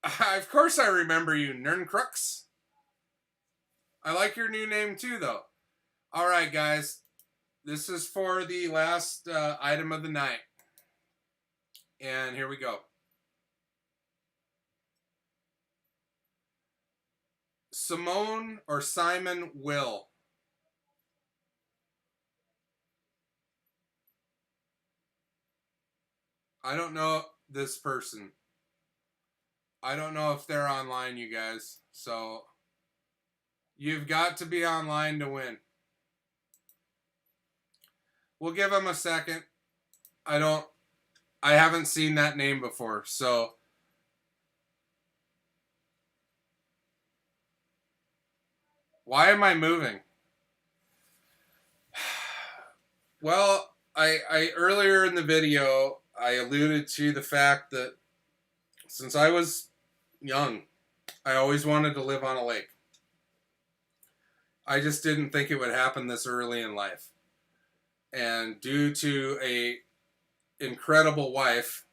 S1: Of course I remember you, Nerncrux. I like your new name too, though. All right, guys. This is for the last item of the night. And here we go. Simone or Simon Will. I don't know this person. I don't know if they're online, you guys. So You've got to be online to win. We'll give him a second. I haven't seen that name before, so why am I moving? Well, I earlier in the video I alluded to the fact that since I was young, I always wanted to live on a lake. I just didn't think it would happen this early in life. And due to a incredible wife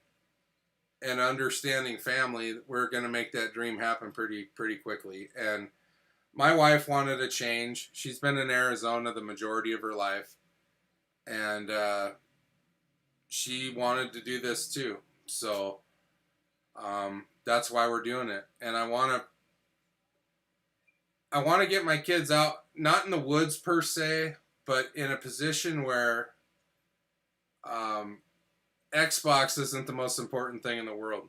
S1: and understanding family, we're going to make that dream happen pretty quickly. And my wife wanted a change. She's been in Arizona the majority of her life, and she wanted to do this too. So that's why we're doing it. And I want to get my kids out, not in the woods per se, but in a position where Xbox isn't the most important thing in the world.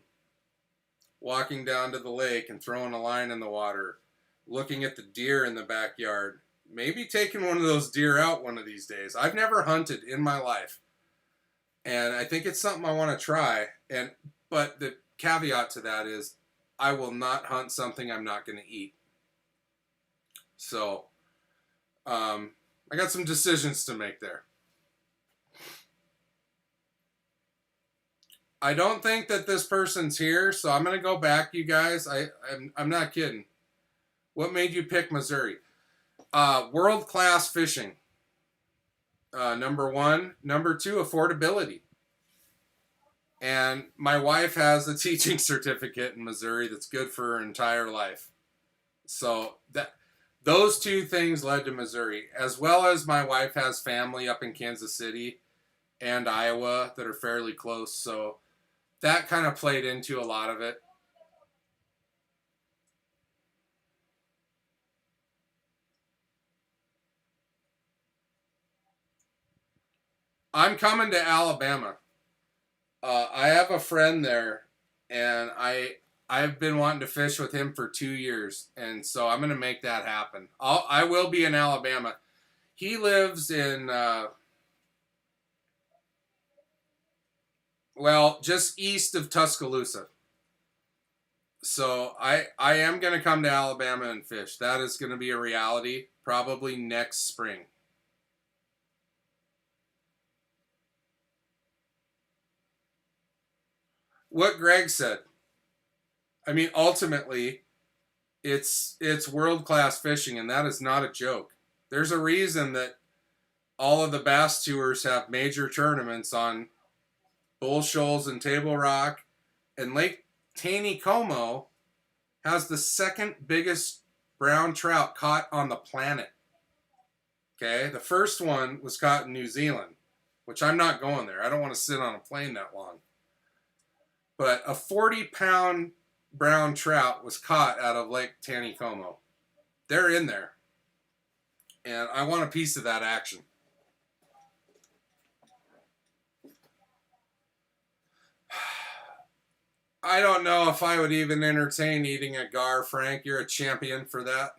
S1: Walking down to the lake and throwing a line in the water, looking at the deer in the backyard, maybe taking one of those deer out one of these days. I've never hunted in my life, and I think it's something I want to try. But the caveat to that is I will not hunt something I'm not going to eat. So I got some decisions to make there. I don't think that this person's here, so I'm going to go back, you guys. I'm not kidding. What made you pick Missouri? World-class fishing. Number one. Number two, affordability. And my wife has a teaching certificate in Missouri that's good for her entire life. So those two things led to Missouri, as well as my wife has family up in Kansas City and Iowa that are fairly close. So that kind of played into a lot of it. I'm coming to Alabama. I have a friend there, and I've been wanting to fish with him for 2 years, and so I'm going to make that happen. I will be in Alabama. He lives in just east of Tuscaloosa. So I am going to come to Alabama and fish. That is going to be a reality probably next spring. What Greg said. I mean, ultimately, it's world-class fishing, and that is not a joke. There's a reason that all of the bass tours have major tournaments on Bull Shoals and Table Rock, and Lake Taneycomo has the second biggest brown trout caught on the planet. Okay, the first one was caught in New Zealand, which I'm not going there. I don't want to sit on a plane that long. But a 40-pound brown trout was caught out of Lake Taneycomo. They're in there. And I want a piece of that action. I don't know if I would even entertain eating a gar, Frank. You're a champion for that.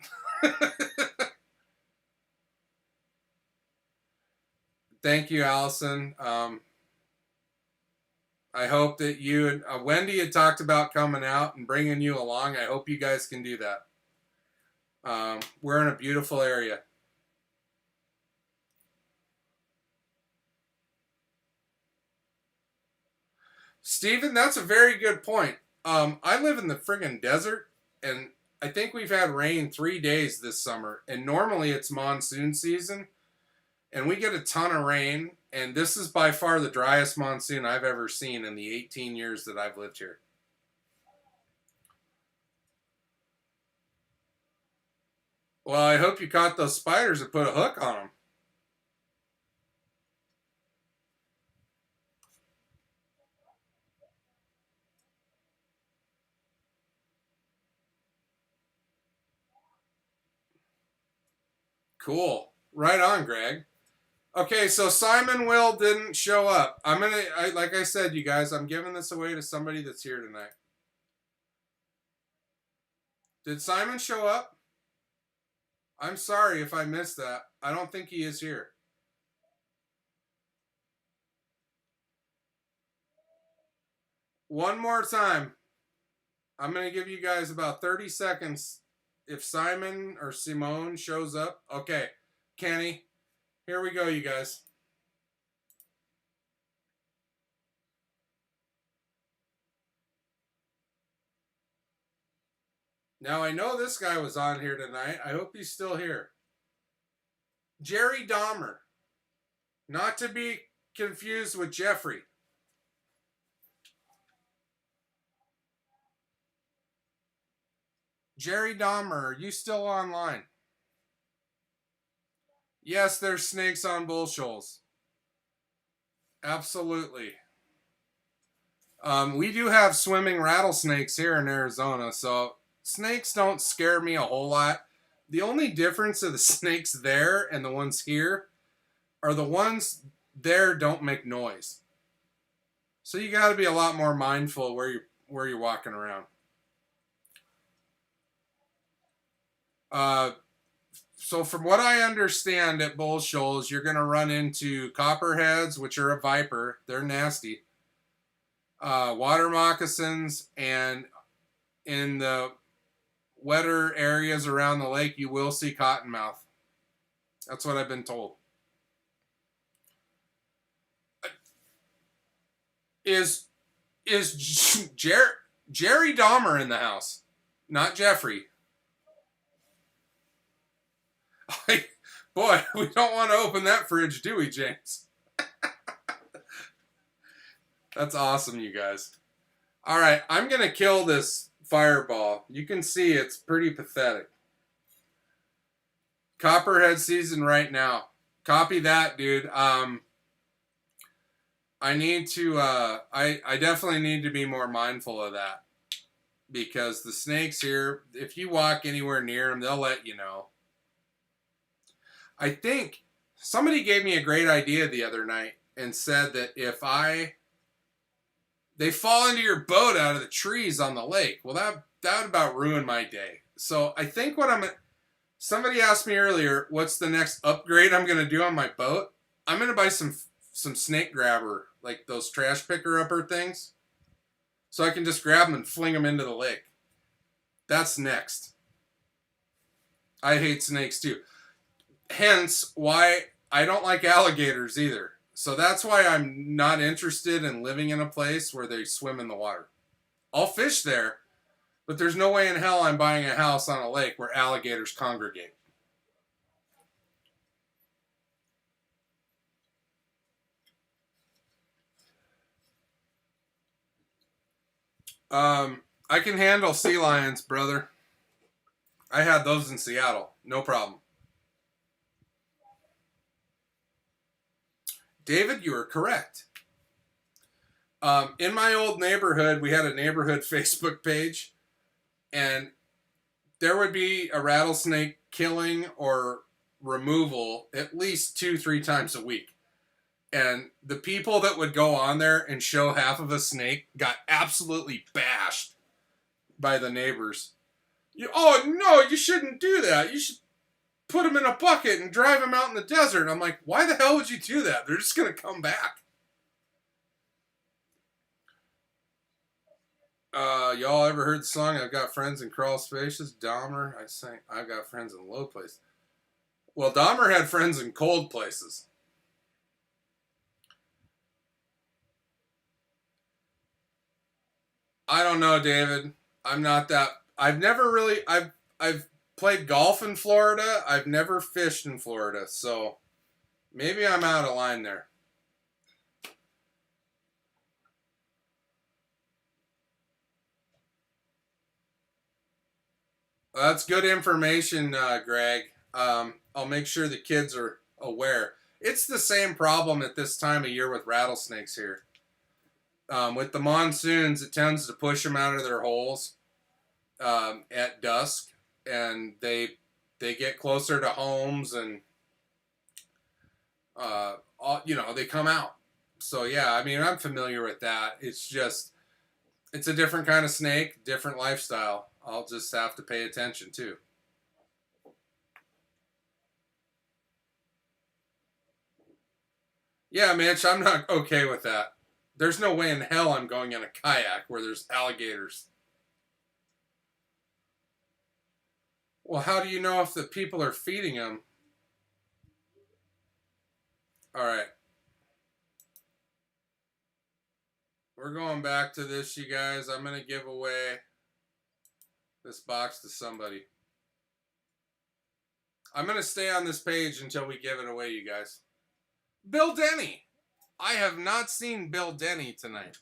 S1: Thank you, Allison. I hope that you and Wendy had talked about coming out and bringing you along. I hope you guys can do that. We're in a beautiful area. Stephen, that's a very good point. I live in the friggin' desert, and I think we've had rain 3 days this summer, and normally it's monsoon season, and we get a ton of rain, and this is by far the driest monsoon I've ever seen in the 18 years that I've lived here. Well, I hope you caught those spiders and put a hook on them. Cool. Right on, Greg. Okay, so Simon Will didn't show up. Like I said, you guys, I'm giving this away to somebody that's here tonight. Did Simon show up? I'm sorry if I missed that. I don't think he is here. One more time. I'm going to give you guys about 30 seconds. If Simon or Simone shows up. Okay. Kenny, here we go, you guys. Now, I know this guy was on here tonight. I hope he's still here. Jerry Dahmer. Not to be confused with Jeffrey. Jerry Dahmer, are you still online? Yes, there's snakes on bull shoals. Absolutely. We do have swimming rattlesnakes here in Arizona, so snakes don't scare me a whole lot. The only difference of the snakes there and the ones here are the ones there don't make noise. So you got to be a lot more mindful where you're walking around. So from what I understand at bull shoals, you're going to run into copperheads, which are a viper. They're nasty. Water moccasins, and in the wetter areas around the lake, you will see cottonmouth. That's what I've been told. Is Jerry Dahmer in the house? Not Jeffrey. Boy, we don't want to open that fridge, do we, James? That's awesome, you guys. All right, I'm going to kill this fireball. You can see it's pretty pathetic. Copperhead season right now. Copy that, dude. I need to, I definitely need to be more mindful of that. Because the snakes here, if you walk anywhere near them, they'll let you know. I think somebody gave me a great idea the other night and said that if they fall into your boat out of the trees on the lake, well, that would about ruin my day. So I think somebody asked me earlier, what's the next upgrade I'm going to do on my boat? I'm going to buy some snake grabber, like those trash picker upper things, so I can just grab them and fling them into the lake. That's next. I hate snakes too. Hence why I don't like alligators either. So that's why I'm not interested in living in a place where they swim in the water. I'll fish there, but there's no way in hell I'm buying a house on a lake where alligators congregate. I can handle sea lions, brother. I had those in Seattle. No problem. David, you are correct. In my old neighborhood, we had a neighborhood Facebook page, and there would be a rattlesnake killing or removal at least 2-3 times a week. And the people that would go on there and show half of a snake got absolutely bashed by the neighbors. Oh, no, you shouldn't do that. You should put them in a bucket and drive them out in the desert. I'm like, why the hell would you do that? They're just going to come back. Y'all ever heard the song, I've got friends in crawl spaces? Dahmer, I sang, I've got friends in low places. Well, Dahmer had friends in cold places. I don't know, David. I'm not that. I've played golf in Florida. I've never fished in Florida, so maybe I'm out of line there. That's good information, Greg. I'll make sure the kids are aware. It's the same problem at this time of year with rattlesnakes here. With the monsoons, it tends to push them out of their holes at dusk, and they get closer to homes, and they come out. So yeah, I mean, I'm familiar with that. It's a different kind of snake, different lifestyle. I'll just have to pay attention too. Yeah, Mitch, I'm not okay with that. There's no way in hell I'm going in a kayak where there's alligators. Well, how do you know if the people are feeding them? All right. We're going back to this, you guys. I'm going to give away this box to somebody. I'm going to stay on this page until we give it away, you guys. Bill Denny. I have not seen Bill Denny tonight.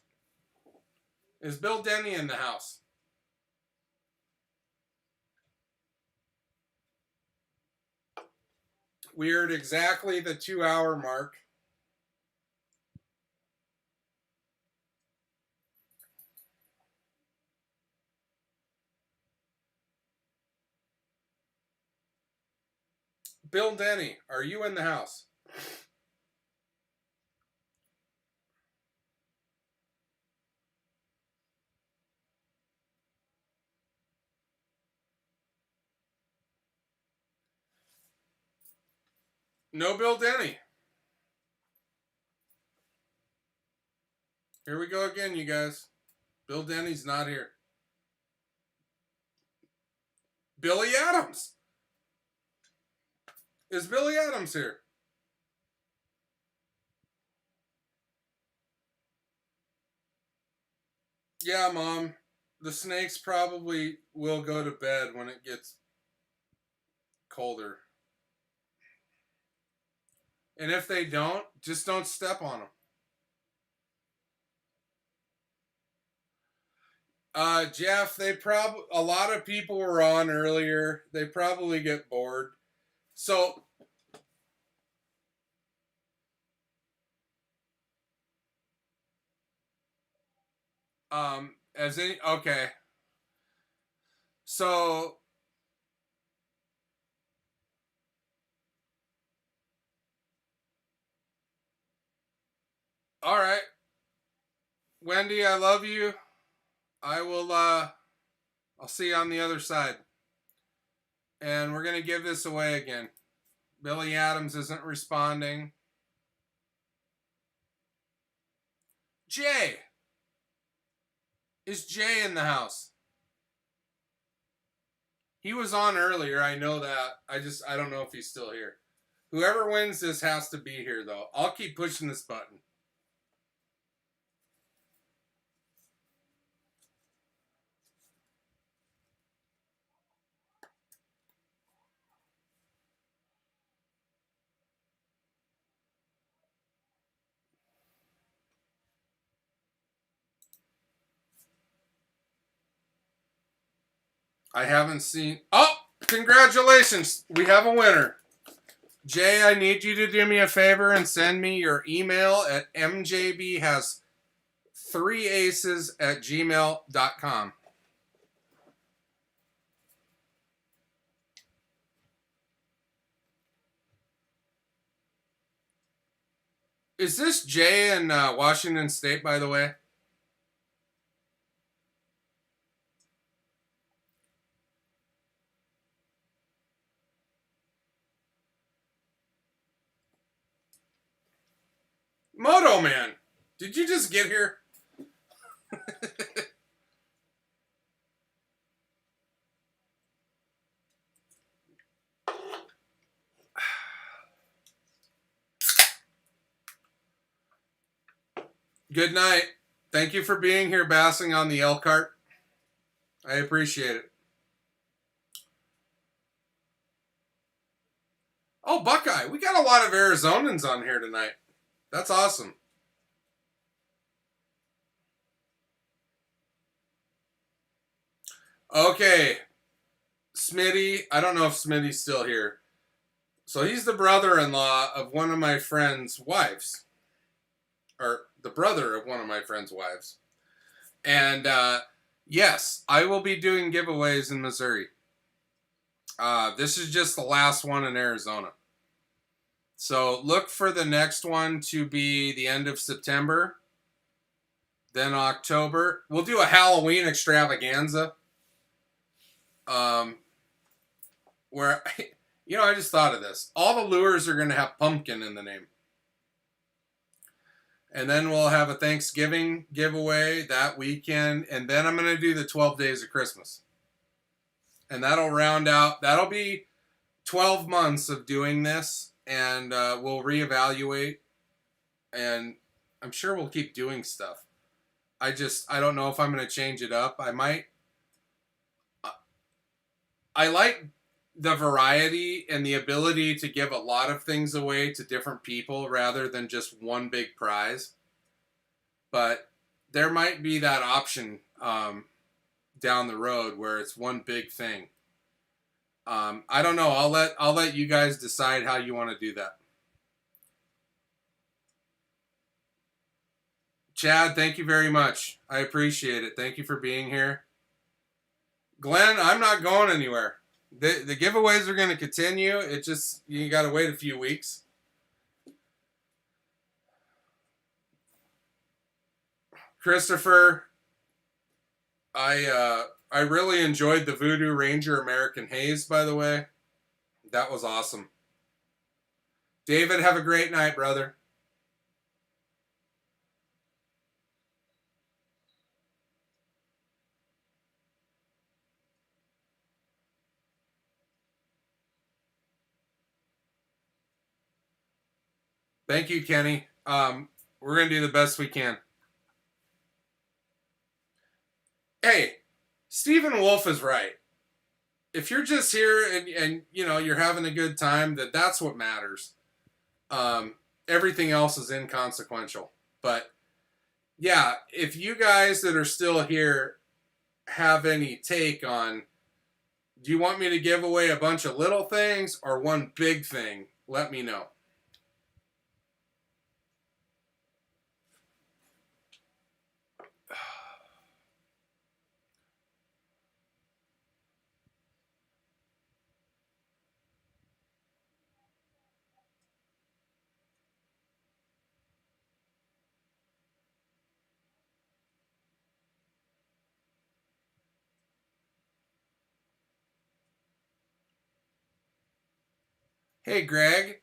S1: Is Bill Denny in the house? We're at exactly the 2-hour mark. Bill Denny, are you in the house? No Bill Denny. Here we go again, you guys. Bill Denny's not here. Billy Adams. Is Billy Adams here? Yeah, Mom. The snakes probably will go to bed when it gets colder. And if they don't, just don't step on them. Jeff, a lot of people were on earlier. They probably get bored. So, okay. So, all right. Wendy, I love you. I'll see you on the other side. And we're going to give this away again. Billy Adams isn't responding. Jay. Is Jay in the house? He was on earlier, I know that. I don't know if he's still here. Whoever wins this has to be here, though. I'll keep pushing this button. I haven't seen... Oh! Congratulations! We have a winner. Jay, I need you to do me a favor and send me your email at mjbhas3aces@gmail.com. Is this Jay in Washington State, by the way? Moto Man, did you just get here? Good night. Thank you for being here, bassing on the Elkhart. I appreciate it. Oh, Buckeye. We got a lot of Arizonans on here tonight. That's awesome. Okay. Smitty. I don't know if Smitty's still here. So he's the brother-in-law of one of my friend's wives. Or the brother of one of my friend's wives. And yes, I will be doing giveaways in Missouri. This is just the last one in Arizona. So look for the next one to be the end of September. Then October. We'll do a Halloween extravaganza. Where, I just thought of this. All the lures are going to have pumpkin in the name. And then we'll have a Thanksgiving giveaway that weekend. And then I'm going to do the 12 days of Christmas. And that'll round out, that'll be 12 months of doing this. And we'll reevaluate. And I'm sure we'll keep doing stuff. I don't know if I'm going to change it up. I might. I like the variety and the ability to give a lot of things away to different people rather than just one big prize. But there might be that option down the road where it's one big thing. I don't know. I'll let you guys decide how you want to do that. Chad, thank you very much. I appreciate it. Thank you for being here. Glenn, I'm not going anywhere. The giveaways are going to continue. It just, you got to wait a few weeks. Christopher, I really enjoyed the Voodoo Ranger American Haze, by the way. That was awesome. David, have a great night, brother. Thank you, Kenny. We're going to do the best we can. Hey, Stephen Wolf is right. If you're just here and you know you're having a good time, that's what matters. Everything else is inconsequential. But yeah, if you guys that are still here have any take on, do you want me to give away a bunch of little things or one big thing? Let me know. Hey, Greg,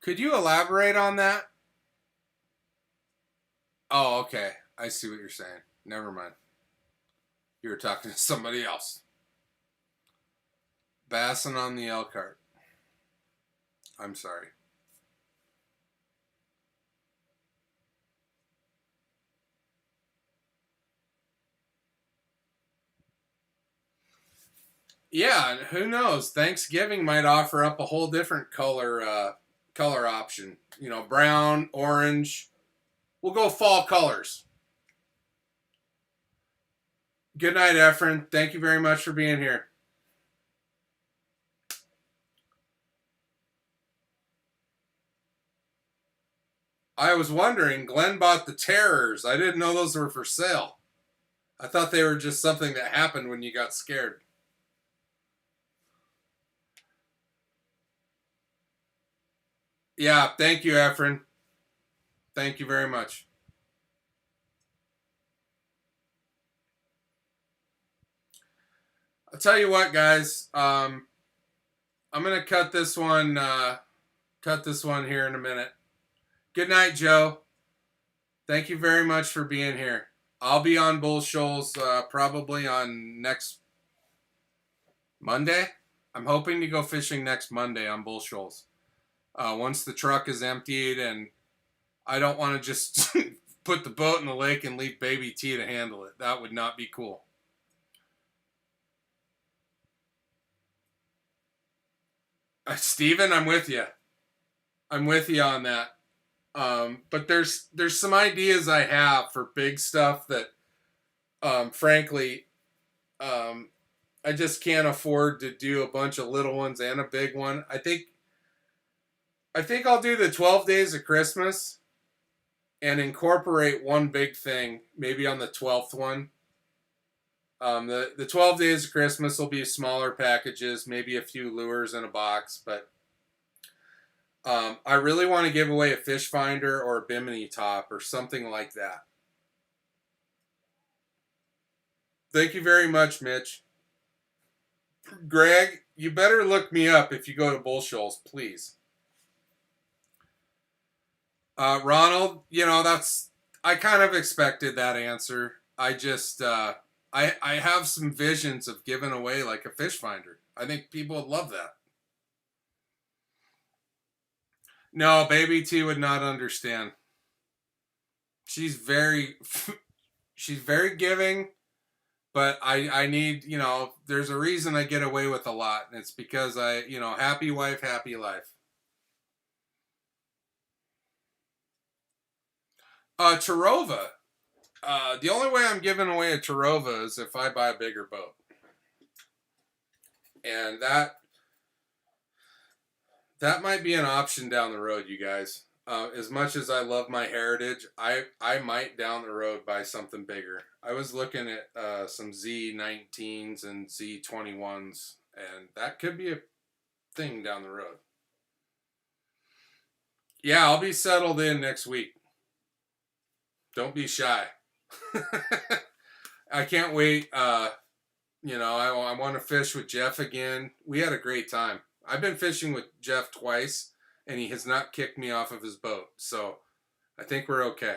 S1: could you elaborate on that? Oh, okay. I see what you're saying. Never mind. You were talking to somebody else. Bassin on the Elkhart. I'm sorry. Yeah, who knows? Thanksgiving might offer up a whole different color option. You know, brown, orange. We'll go fall colors. Good night, Efren. Thank you very much for being here. I was wondering, Glenn bought the Terrors. I didn't know those were for sale. I thought they were just something that happened when you got scared. Yeah, thank you, Efren. Thank you very much. I'll tell you what, guys. I'm gonna cut this one. Cut this one here in a minute. Good night, Joe. Thank you very much for being here. I'll be on Bull Shoals probably on next Monday. I'm hoping to go fishing next Monday on Bull Shoals. Once the truck is emptied, and I don't want to just put the boat in the lake and leave Baby T to handle it. That would not be cool. Steven, I'm with you. I'm with you on that. But there's some ideas I have for big stuff that, frankly, I just can't afford to do a bunch of little ones and a big one. I think I'll do the 12 days of Christmas and incorporate one big thing, maybe on the 12th one. The 12 days of Christmas will be smaller packages, maybe a few lures in a box, but I really want to give away a fish finder or a Bimini top or something like that. Thank you very much, Mitch. Greg, you better look me up if you go to Bull Shoals, please. Ronald, I kind of expected that answer. I just, I have some visions of giving away like a fish finder. I think people would love that. No, baby T would not understand. She's very, she's very giving, but I need, there's a reason I get away with a lot, and it's because happy wife, happy life. Tarova. The only way I'm giving away a Tarova is if I buy a bigger boat. And that might be an option down the road, you guys. As much as I love my heritage, I might down the road buy something bigger. I was looking at some Z19s and Z21s, and that could be a thing down the road. Yeah, I'll be settled in next week. Don't be shy. I can't wait. I want to fish with Jeff again. We had a great time. I've been fishing with Jeff twice, and he has not kicked me off of his boat. So I think we're okay.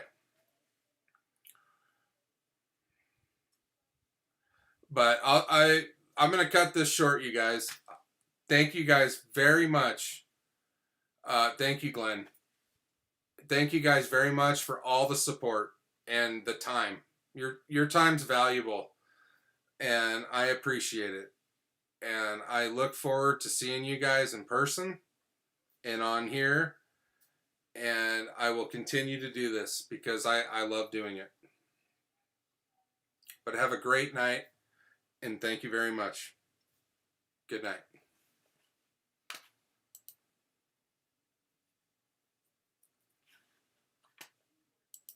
S1: But I'm gonna cut this short, you guys. Thank you guys very much. Thank you, Glenn. Thank you guys very much for all the support and the time. Your time's valuable, and I appreciate it. And I look forward to seeing you guys in person and on here. And I will continue to do this because I love doing it. But have a great night, and thank you very much. Good night.